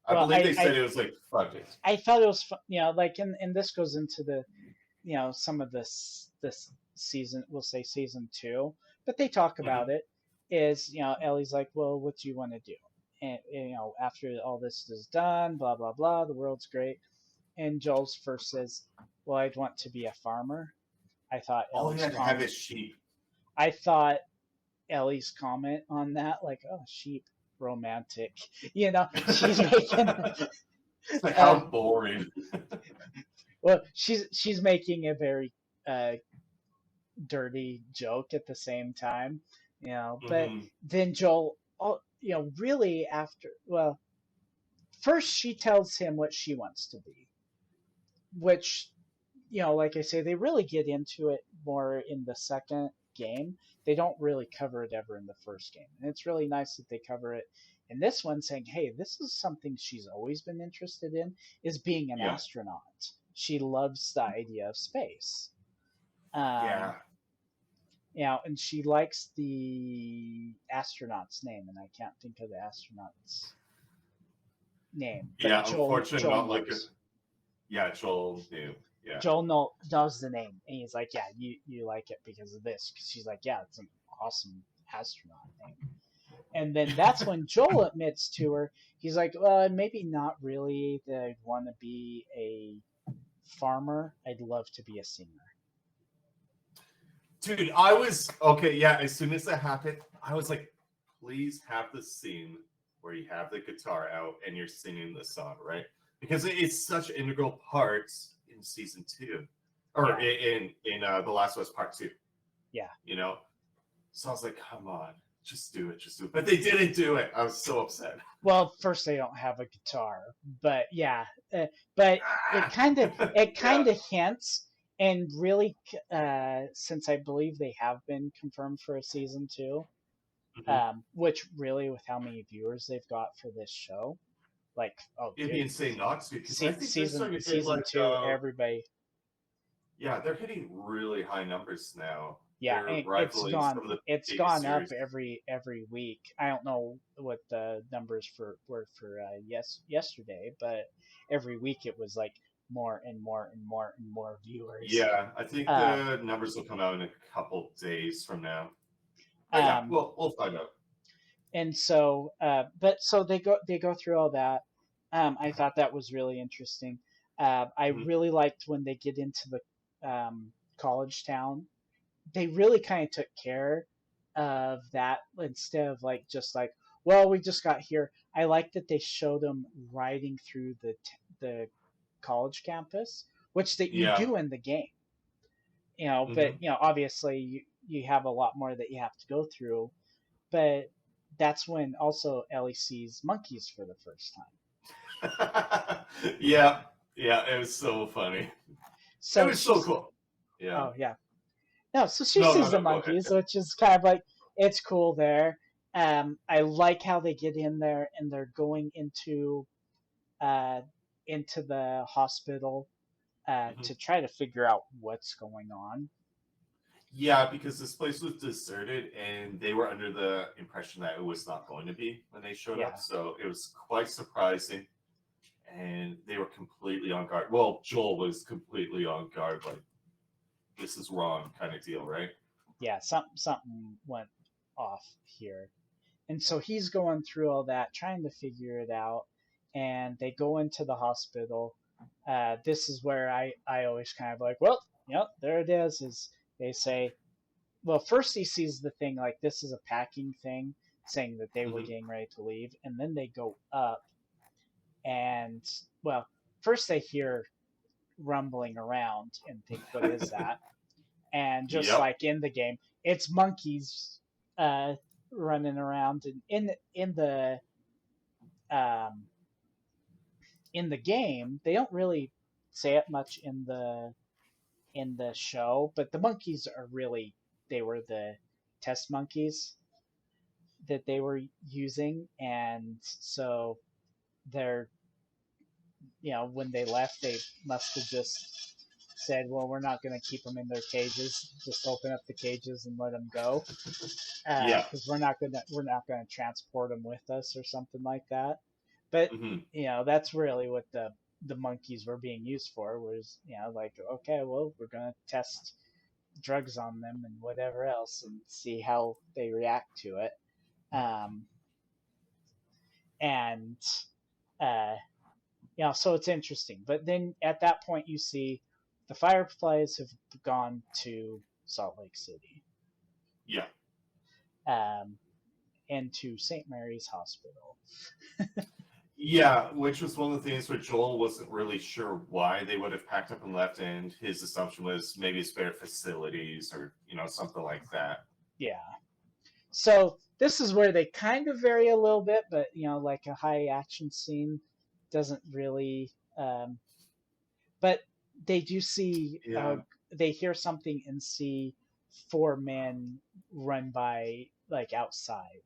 I
Well,
believe they said it was like 5 days.
I thought it was like, and this goes into the some of this season, we'll say season two, but they talk about
Mm-hmm.
it. Is Ellie's like, well, what do you want to do? And after all this is done, blah blah blah, the world's great. And Joel's first says, well, I'd want to be a farmer. I thought
Oh,
Ellie's
yeah, to have
comment.
his sheep.
I thought Ellie's comment on that, like, oh, sheep, romantic. She's making,
It's like,
uh,
how boring.
well, she's making a very uh, dirty joke at the same time, But
Mm-hmm.
then Joel, really after, well, first she tells him what she wants to be, which like I say, they really get into it more in the second game. They don't really cover it ever in the first game. And it's really nice that they cover it in this one, saying, hey, this is something she's always been interested in, is being an
Yeah.
astronaut. She loves the idea of space. Um,
Yeah.
and she likes the astronaut's name, and I can't think of the astronaut's name, but
Yeah, unfortunately,
Joel
not like a.
knows.
Yeah, Joel knew. Yeah.
Knows the name, and he's like, "Yeah, you like it because of this." Because she's like, "Yeah, it's an awesome astronaut name." And then that's when Joel admits to her, he's like, "Well, maybe not really. That I'd want to be a farmer. I'd love to be a singer."
Dude, I was okay. Yeah, as soon as that happened, I was like, please have the scene where you have the guitar out and you're singing the song, right? Because it's such an integral part in season two, or
Yeah,
in the Last of Us Part Two.
yeah.
You know, so I was like, come on, just do it, just do it. But they didn't do it. I was so upset.
Well, first they don't have a guitar, but yeah, but it
Ah!
kind of it
Yeah.
kind of hints, and really, since I believe they have been confirmed for a season two,
Mm-hmm.
which really with how many viewers they've got for this show, like, oh
It'd be
dude,
insane not to, because I think they're
season
starting to hit
season
like
two, everybody,
yeah, they're hitting really high numbers now.
yeah,
They're
and
rivaling some of the
it's
biggest
gone up
series.
every week. I don't know what the numbers were for yesterday, but every week it was like more and more and more and more viewers.
Yeah, I think
Um,
the numbers will come out in a couple days from now. But yeah,
um,
we'll find out.
and so, but so they go through all that. I thought that was really interesting. I
Mhm.
really liked when they get into the college town. They really kind of took care of that instead of like just like, well, we just got here. I like that they showed them riding through the college campus, which that you
Yeah.
do in the game. But
Hmm.
obviously you have a lot more that you have to go through. But that's when also Ellie sees monkeys for the first time.
Yeah. Yeah, it was so funny. It
So
was so
she's
cool. Yeah.
oh yeah. No, so she
No, no,
sees the
no. Go ahead.
monkeys, which is kind of like it's cool there. I like how they get in there and they're going uh into the hospital
Mhm.
to try to figure out what's going on.
Yeah, because this place was deserted and they were under the impression that it was not going to be when they showed up.
Yeah,
So it was quite surprising. And they were completely on guard. Well, Joel was completely on guard, like, this is wrong kind of deal, right?
yeah, something went off here. And so he's going through all that, trying to figure it out. And they go into the hospital. This is where I always kind of like, well, there it is. Is they say, well, first he sees the thing like this is a packing thing, saying that they were
Hmm.
getting ready to leave, and then they go up, and well, first they hear rumbling around and think, what is that? And just
Yep.
like in the game, it's monkeys uh, running around, and um, in the game, they don't really say it much in the show, but the monkeys are really they were the test monkeys that they were using, and so they're when they left, they must have just said, well, we're not going to keep them in their cages, just open up the cages and let them go,
Yeah.
because we're not going to transport them with us or something like that. But
Hmm.
that's really what the monkeys were being used for, was like, okay, well, we're going to test drugs on them and whatever else and see how they react to it. um, and uh, so it's interesting. But then at that point, you see the Fireflies have gone to Salt Lake City,
Yeah.
um, and to St. Mary's Hospital.
Yeah, which was one of the things where Joel wasn't really sure why they would have packed up and left, and his assumption was maybe spare facilities or, something like that.
Yeah. So this is where they kind of vary a little bit, but like a high action scene doesn't really. But they do see.
Yeah.
They hear something and see four men run by like outside,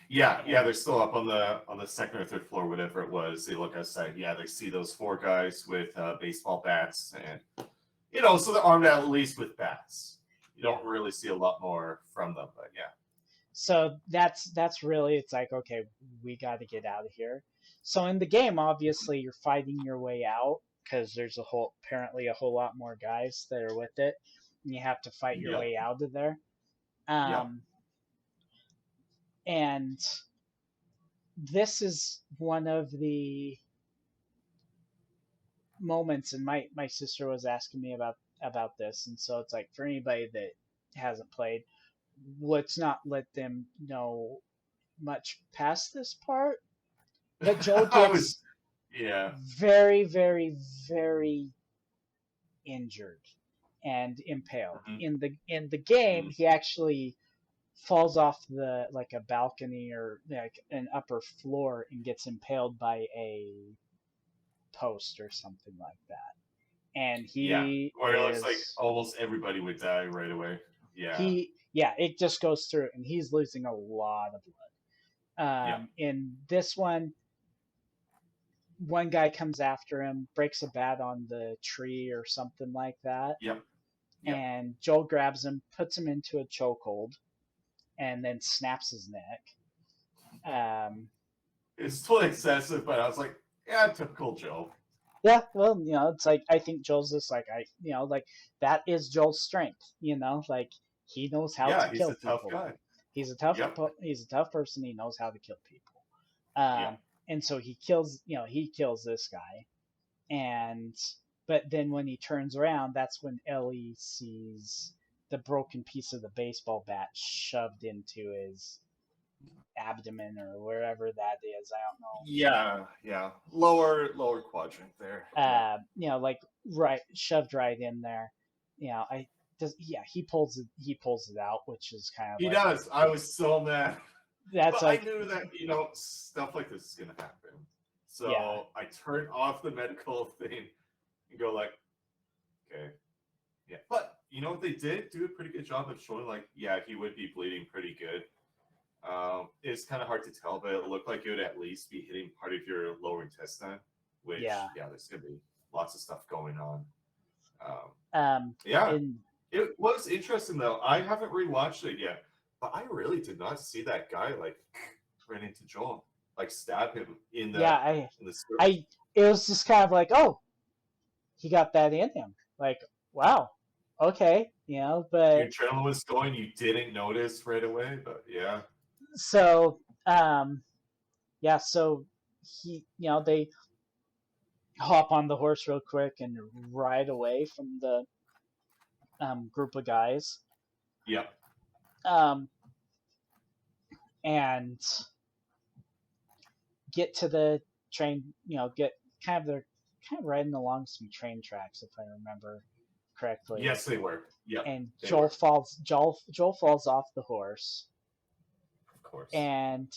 Yeah, yeah,
and
they're still up on the second or third floor, whatever it was. They look outside. Yeah, they see those four guys with baseball bats, and so they're armed at least with bats. You
yeah.
don't really see a lot more from them, but yeah,
So that's really, it's like, okay, we got to get out of here. So in the game, obviously you're fighting your way out because there's apparently a whole lot more guys that are with it, and you have to fight your
yep,
way out of there.
yep,
um and this is one of the moments, and my sister was asking me about this, and so it's like, for anybody that hasn't played, let's not let them know much past this part. But Joel
I was,
gets
yeah,
very, very, very injured and impaled.
mhm,
In the game,
mhm.
he actually falls off the like a balcony or like an upper floor and gets impaled by a post or something like that. And
Yeah,
he
or it looks like
is
almost everybody would die right away. Yeah,
he yeah, it just goes through and he's losing a lot of blood.
yep,
In this one guy comes after him, breaks a bat on the tree or something like that,
yep, yep.
and Joel grabs him, puts him into a chokehold, and then snaps his neck. Um,
It's totally excessive, but I was like, yeah, typical Joe.
yeah, well, it's like I think Joel's just like like that is Joel's strength. Like he knows how to
Yeah, he's
kill
a tough
people.
guy.
He's
Yep,
a tough person. He knows how to kill people.
yeah,
And so he kills this guy, and but then when he turns around, that's when Ellie sees the broken piece of the baseball bat shoved into his abdomen or wherever that is. I don't know.
yeah, yeah. Lower quadrant there. Yeah,
Like right shoved right in there. I does yeah he pulls it out, which is kind of
he
like
does. I was so mad,
that's
but I
like
knew that stuff like this is gonna happen.
Yeah,
So I turn off the medical thing and go like, okay, yeah. But you know what, they did do a pretty good job of showing like, yeah, he would be bleeding pretty good. It's kind of hard to tell, but it looked like it would at least be hitting part of your lower intestine,
yeah.
which yeah, there's gonna be lots of stuff going on. Um,
Um,
yeah,
in
it was interesting though. I haven't rewatched it yet, but I really did not see that guy like run into Joel, like stab him
yeah,
in the script.
I, it was just kind of like, oh, he got that in him. Like, wow, okay,
Your
but
adrenaline was going, you didn't notice right away, but yeah,
so, yeah, so they hop on the horse real quick and ride away from the group of guys,
yeah,
um, and get to the train. Get kind of they're kind of riding along some train tracks, if I remember correctly.
yes, they were. Yep,
And
they were,
Joel falls off the horse,
of course.
and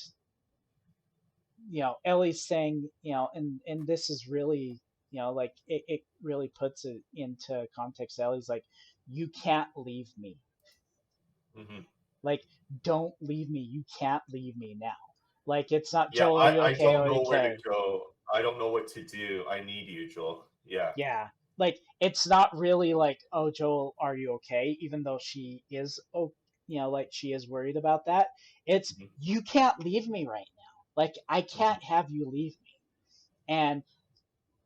Ellie's saying, and this is really, like it really puts it into context. Ellie's like, you can't leave me.
Hmm.
Like, don't leave me. You can't leave me now. Like, it's not,
Yeah,
Joel, are you
I
okay?
don't
Are you
know where to
okay?
go. I don't know what to do. I need you, Joel. Yeah.
Yeah. Like, it's not really like, oh, Joel, are you okay? Even though she is, oh, like she is worried about that. It's,
Hmm.
you can't leave me right now. Like, I
Hmm.
can't have you leave me. And,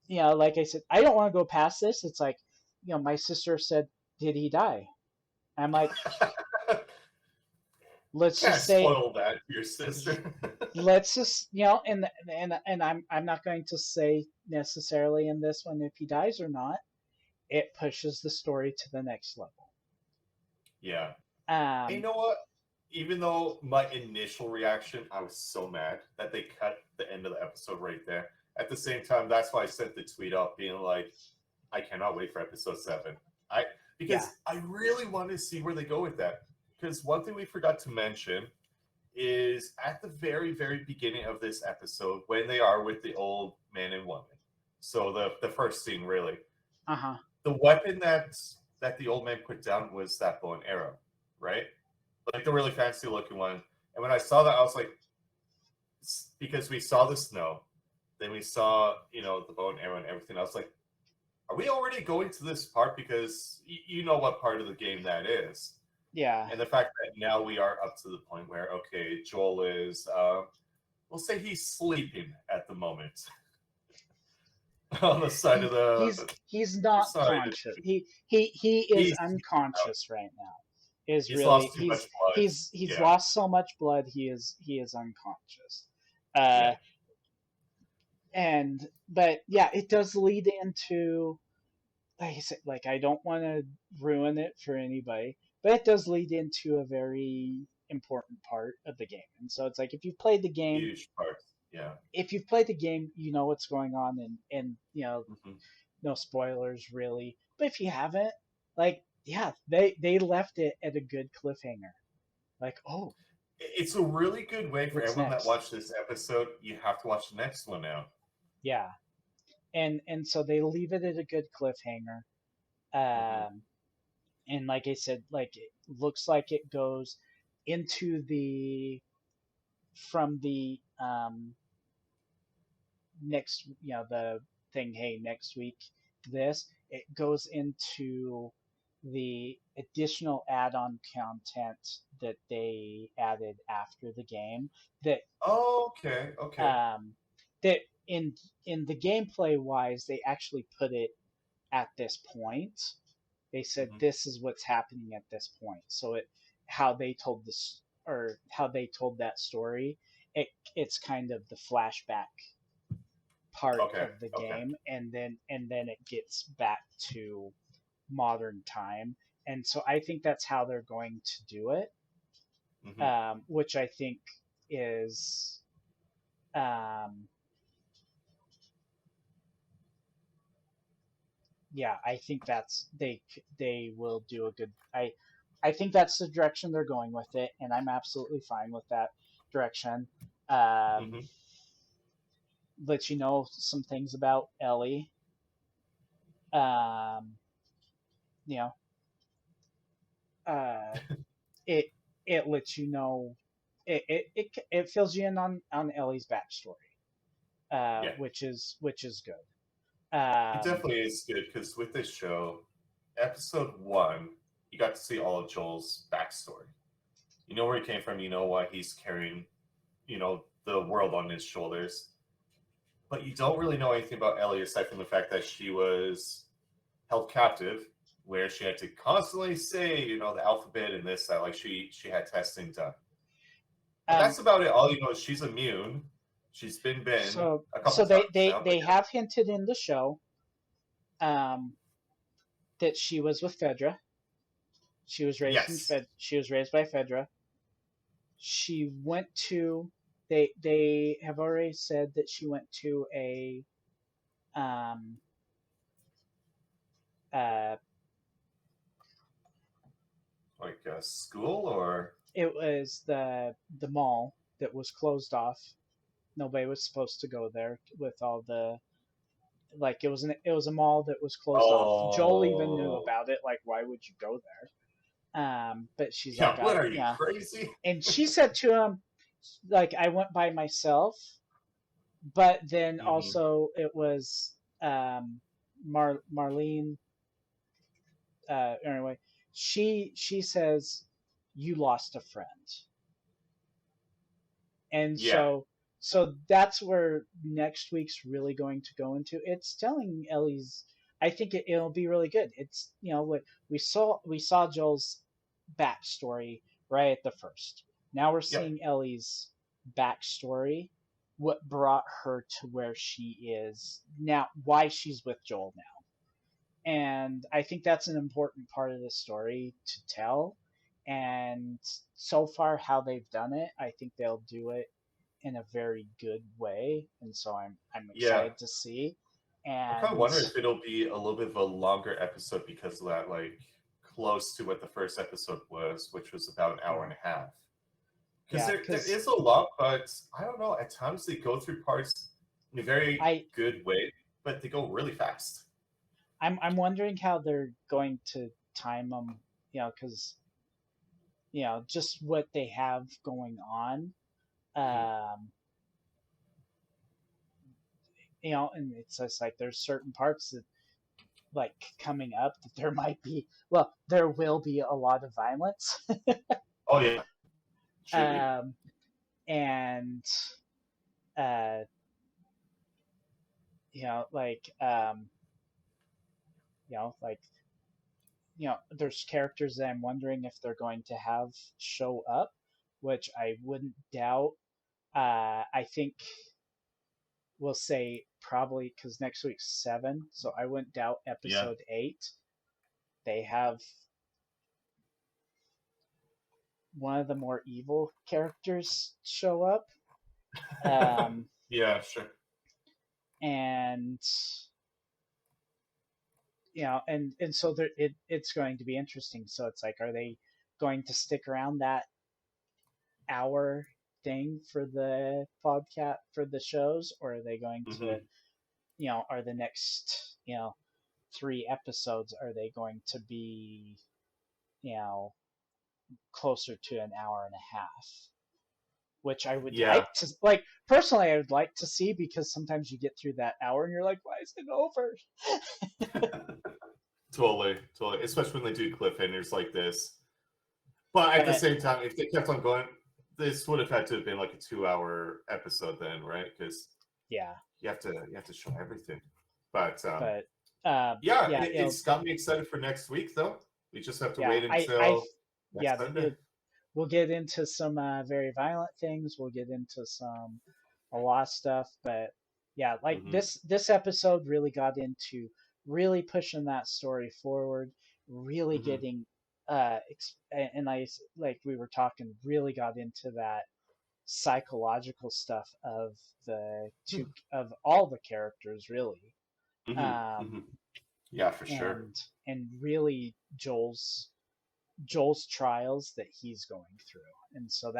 like I said, I don't want to go past this. It's like, my sister said, did he die? I'm like, let's
Can't
just say,
spoil that for your sister.
let's just, and I'm not going to say necessarily in this one if he dies or not. It pushes the story to the next level.
Yeah. And you
Um,
know what? Even though my initial reaction, I was so mad that they cut the end of the episode right there. At the same time, that's why I sent the tweet out being like, I cannot wait for episode 7. I
yeah.
Because I really want to see where they go with that. Because one thing we forgot to mention is at the very, very beginning of this episode when they are with the old man and woman. So the first scene really.
Uh huh.
The weapon that the old man put down was that bow and arrow, right? Like the really fancy looking one. And when I saw that, I was like, because we saw the snow, then we saw, the bow and arrow and everything. I was like, are we already going to this part? Because you know what part of the game that is.
Yeah.
And the fact that now we are up to the point where, okay, Joel is, we'll say he's sleeping at the moment on the side of
He's
the
not
side.
conscious. He is
He's out.
unconscious right now. Is
He's
really
lost too much blood.
he's
Yeah,
lost so much blood. He is unconscious.
yeah,
Uh, and but yeah, it does lead into, like I said, like I don't want to ruin it for anybody, but it does lead into a very important part of the game. And so it's like
huge part. Yeah.
if you've played the game, you know what's going on, and
Hmm.
no spoilers really. But if you haven't, like, yeah, they left it at a good cliffhanger. Like, oh,
It's a really good way for
what's
everyone that
next?
watched this episode. You have to watch the next one now.
Yeah, and so they leave it at a good cliffhanger.
Hmm.
Um, and like I said, like it looks like it goes into the from the next, the thing. Hey, next week, this it goes into the additional add-on content that they added after the game. That
Oh, okay, okay.
um, that in the gameplay wise, they actually put it at this point. They said
Hmm.
this is what's happening at this point. So it how they told this or how they told that story. It's kind of the flashback part
Okay,
of the
okay.
game, and then it gets back to modern time. And so I think that's how they're going to do it,
Hmm.
which I think is, um, yeah, I think that's they will do a good. I think that's the direction they're going with it, and I'm absolutely fine with that direction. Um,
Hmm.
let you know some things about Ellie. Um, you know, uh, it it lets you know it fills you in on Ellie's backstory,
Yeah,
which is good.
it definitely is good because with this show, episode one, you got to see all of Joel's backstory. You know where he came from. You know why he's carrying, the world on his shoulders. But you don't really know anything about Ellie aside from the fact that she was held captive, where she had to constantly say, the alphabet and this that. Like she had testing done. But
Um,
that's about it. All you know is she's immune. She's been bitten a couple
so they
times
they
now, but
they have hinted in the show um, that she was with Fedra.
yes,
She was raised by Fedra. She went to they have already said that she went to a um uh
like a school or
it was the mall that was closed off. Nobody was supposed to go there with all the like it was a mall that was closed off. Joel even knew
oh
about it. Like, why would you go there? But she's
yeah,
like,
what are you
yeah.
crazy?
And she said to him, like, I went by myself, but then
Hmm.
also it was Marlene. Anyway, she says you lost a friend, and
Yeah,
so that's where next week's really going to go into. It's telling Ellie's. I think it'll be really good. It's what we saw Joel's backstory right at the first. Now we're
yep,
seeing Ellie's backstory, what brought her to where she is now, why she's with Joel now. And I think that's an important part of the story to tell. And so far, how they've done it, I think they'll do it in a very good way. And so I'm
yeah.
excited to see.
I kind of
And
wonder if it'll be a little bit of a longer episode because of that, like close to what the first episode was, which was about an hour
yeah,
and a half. Because
yeah,
there
because
is a lot, but I don't know. At times they go through parts in a very
I
good way, but they go really fast.
I'm wondering how they're going to time them. Because just what they have going on.
Hmm.
Um, and it's just like there's certain parts that like coming up that there might be there will be a lot of violence.
Oh yeah, should be.
um and uh like like there's characters that I'm wondering if they're going to have show up, which I wouldn't doubt. I think we'll say probably because next week's 7, so I wouldn't doubt
Yeah.
episode 8 they have one of the more evil characters show up. Um,
Yeah, sure.
and and so it's going to be interesting. So it's like, are they going to stick around that hour thing for the podcast for the shows, or are they going to,
Hmm.
are the next 3 episodes, are they going to be you know closer to an hour and a half? Which I would
Yeah,
like to like personally, I would like to see, because sometimes you get through that hour and you're like, why is it over?
totally, totally. Especially when they do cliffhangers like this. But at the
But
same time, if they kept on going, this would have had to have been like a 2-hour episode then, right? Because
yeah,
you have to show everything. But
but
yeah,
yeah,
it's got me excited for next week, though. We just have to
yeah,
wait
I
until next
yeah,
Sunday.
we'll get into some very violent things. We'll get into some a lot of stuff, but yeah, like
Hmm.
this episode really got into really pushing that story forward, really
Hmm.
getting and like we were talking, really got into that psychological stuff of the two of all the characters really.
Hmm.
Um
Hmm. Yeah, for sure.
and really Joel's trials that he's going through. And so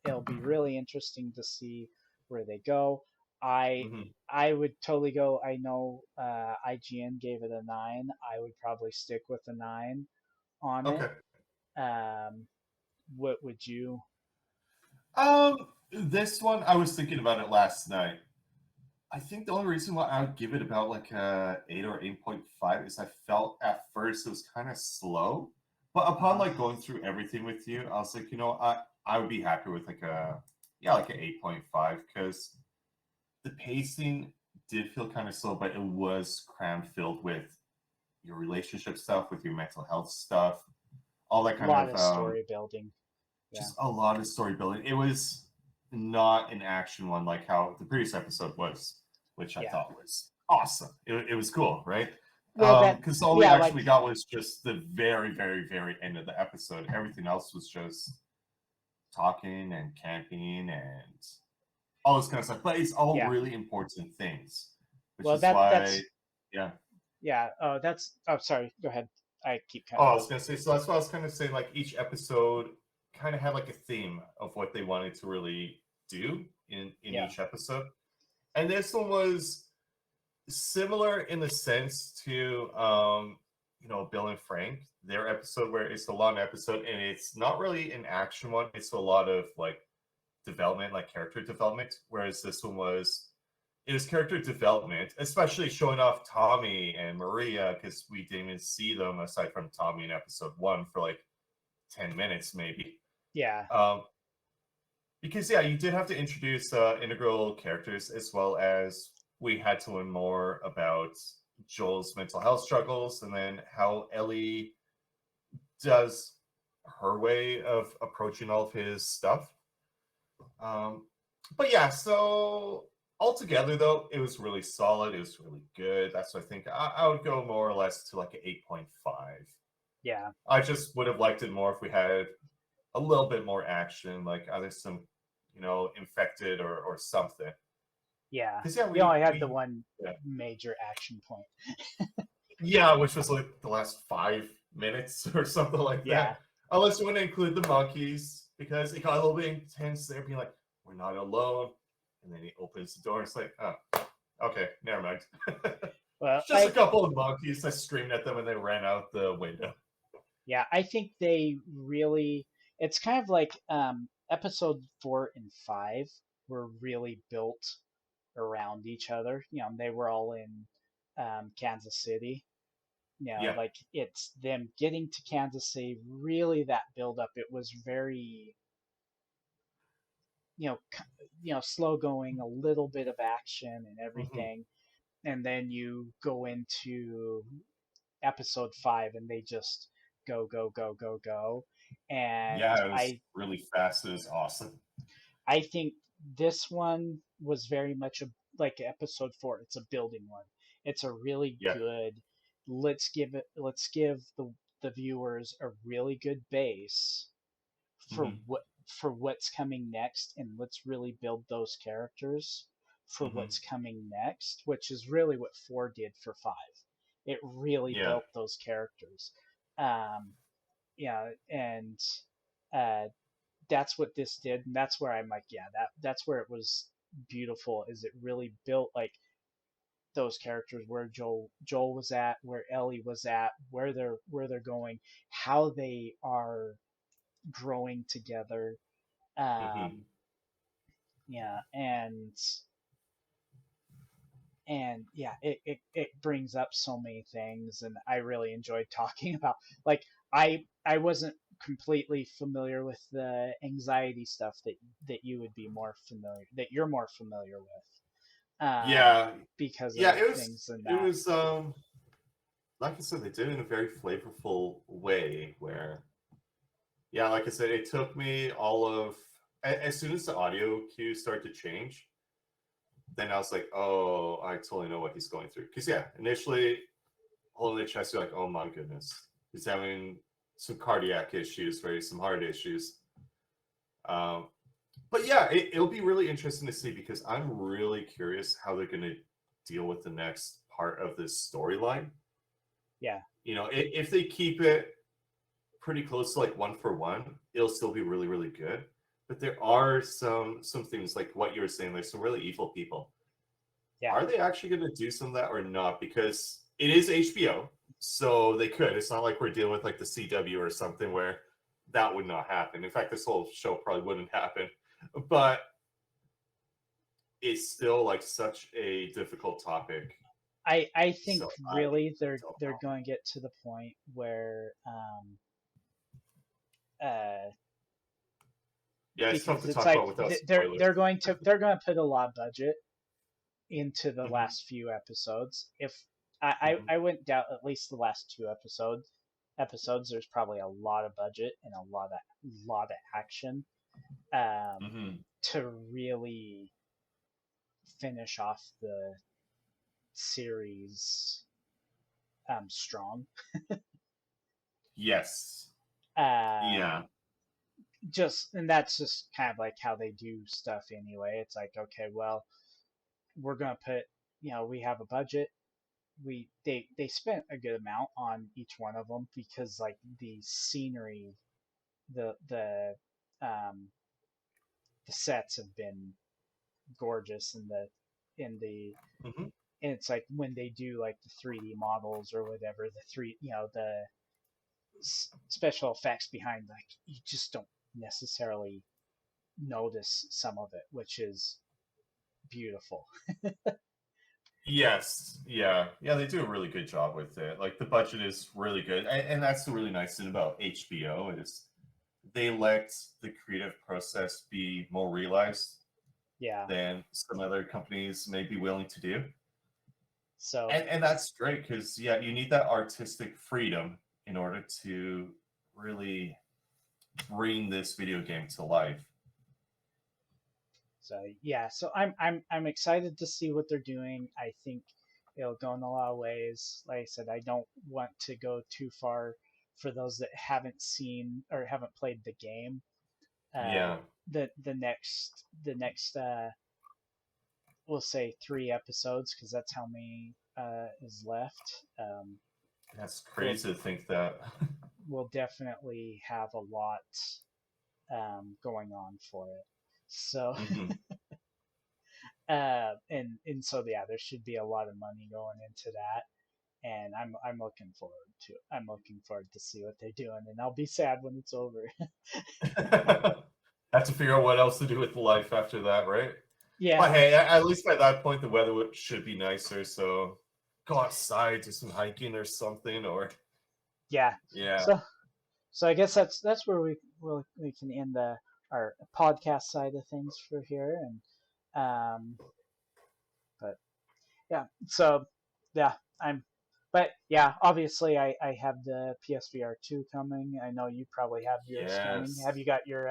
it'll be really interesting to see where they go. I
Hmm.
I would totally go. I know IGN gave it a 9. I would probably stick with a 9 on it.
Okay.
Um, what would you?
This one I was thinking about it last night. I think the only reason why I would give it about like a 8 or 8.5 is I felt at first it was kind of slow, but upon
Uh-huh.
like going through everything with you, I was like, I would be happy with like a yeah like an 8.5 because the pacing did feel kind of slow, but it was cram filled with your relationship stuff, with your mental health stuff, all that
A
kind
lot
of
of story building. Yeah.
just a lot of story building. It was not an action one like how the previous episode was, which I
Yeah.
thought was awesome. It was cool, right?
Well, that
Because all the
yeah,
action
like
we got was just the very, very, very end of the episode. Everything else was just talking and camping and all this kind of stuff. But it's all
yeah.
really important things, which
Well,
is why,
that's
yeah.
yeah. That's oh, sorry. Go ahead. I keep
Oh,
cutting
I
you
was
off.
gonna say. So that's what I was kind of saying. Like each episode kind of had like a theme of what they wanted to really do in
Yeah.
each episode, and this one was similar in the sense to Bill and Frank, their episode where it's a long episode and it's not really an action one. It's a lot of like development, like character development. Whereas this one was it was character development, especially showing off Tommy and Maria because we didn't even see them aside from Tommy in episode one for like 10 minutes maybe.
Yeah.
Um, because yeah, you did have to introduce integral characters as well as we had to learn more about Joel's mental health struggles and then how Ellie does her way of approaching all of his stuff. Um, but yeah, so altogether though, it was really solid. It was really good. That's what I think. I would go more or less to like an 8.5.
Yeah.
I just would have liked it more if we had a little bit more action, like either some, infected or something.
Yeah.
Because yeah,
You
we
only had the
we
one
yeah.
major action point.
Yeah, which was like the last 5 minutes or something like
Yeah.
that. Unless you want to include the monkeys, because it got a little bit intense there, being like, "We're not alone," and then he opens the door. And it's like, oh, okay, never mind.
Well,
Just a couple of monkeys. I screamed at them and they ran out the window.
yeah, I think they really. It's kind of like episode 4 and 5 were really built around each other. They were all in Kansas City.
Yeah.
Like it's them getting to Kansas City. Really, that build up. It was very slow going, a little bit of action and
Hmm.
everything, and then you go into episode 5 and they just go go go go go. And
Yeah, it was
I
really fast. It was awesome.
I think this one was very much like episode 4. It's a building one. It's a really
Yeah.
good. Let's give the viewers a really good base for
Hmm.
what's coming next, and let's really build those characters for
Hmm.
what's coming next, which is really what 4 did for 5. It really
Yeah.
built those characters. Um, yeah, and uh, that's what this did, and that's where I'm like, yeah, that's where it was beautiful. Is it really built like those characters, where Joel was at, where Ellie was at, where they're going, how they are growing together.
Hmm.
um yeah, and yeah, it brings up so many things, and I really enjoyed talking about, like, I wasn't completely familiar with the anxiety stuff that you would be more familiar that you're more familiar with,
Yeah.
because
Yeah,
of
it was
things in
it
that.
was like I said, they did it in a very flavorful way where yeah, like I said, it took me all of as soon as the audio cues started to change, then I was like, oh, I totally know what he's going through. Because yeah, initially holding the chest, you're like, oh my goodness, he's having some cardiac issues, right? Some heart issues. Um, but yeah, it'll be really interesting to see because I'm really curious how they're going to deal with the next part of this storyline.
Yeah.
If they keep it pretty close to like one for one, it'll still be really, really good. But there are some things like what you were saying. There's some really evil people,
Yeah,
are they actually going to do some of that or not? Because it is HBO, so they could. It's not like we're dealing with like the CW or something where that would not happen. In fact, this whole show probably wouldn't happen. But it's still like such a difficult topic.
I think
So I
really
don't
they're
know.
going to get to the point where uh
Yeah, it's tough
because
to
it's
talk
like
about without
they're
spoilers.
they're going to put a lot of budget into the
Hmm.
last few episodes. If
Hmm.
I wouldn't doubt at least the last two episodes there's probably a lot of budget and a lot of action um
Hmm.
to really finish off the series strong.
Yes.
Um
Yeah.
just and that's just kind of like how they do stuff anyway. It's like, okay, well, we're going to put, we have a budget. They spent a good amount on each one of them because like the scenery, the the sets have been gorgeous in the
Hmm.
and it's like when they do like the 3D models or whatever, the special effects behind, like you just don't necessarily notice some of it, which is beautiful.
Yes. Yeah. Yeah. They do a really good job with it. Like the budget is really good, and that's the really nice thing about HBO is they let the creative process be more realized
Yeah.
than some other companies may be willing to do.
So
And that's great because yeah, you need that artistic freedom in order to really bring this video game to life.
so yeah, so I'm excited to see what they're doing. I think it'll go in a lot of ways. Like I said, I don't want to go too far for those that haven't seen or haven't played the game. Uh,
Yeah,
the next we'll say 3 episodes because that's how many is left.
that's
We'll
crazy to think that.
we'll definitely have a lot going on for it. So
Hmm.
and so yeah, there should be a lot of money going into that, and I'm looking forward to it. I'm looking forward to see what they're doing, and I'll be sad when it's over.
Have to figure out what else to do with life after that, right? But
Yeah,
hey, at least by that point, the weather should be nicer. So go outside, do some hiking or something. Or
yeah.
yeah,
So I guess that's where we can end our podcast side of things for here, and but yeah, so yeah, but yeah, obviously I have the PSVR 2 coming. I know you probably have yours coming. Have
yes.
you got your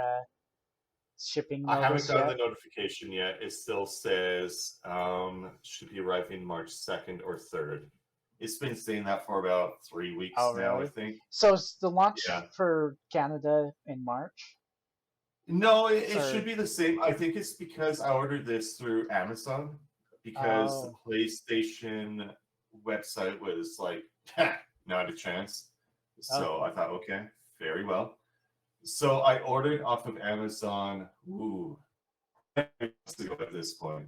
shipping
I haven't
notice
gotten
yet?
the notification yet. It still says should be arriving March 2nd or 3rd. It's been saying that for about 3 weeks
Oh,
now, I
really?
think.
So is the launch
Yeah.
for Canada in March?
No, it should
Or
be the same. I think it's because I ordered this through Amazon because the
oh,
PlayStation website was like, not a chance. So
okay.
I thought, okay, very well. So I ordered off of Amazon. Ooh, months ago at this point.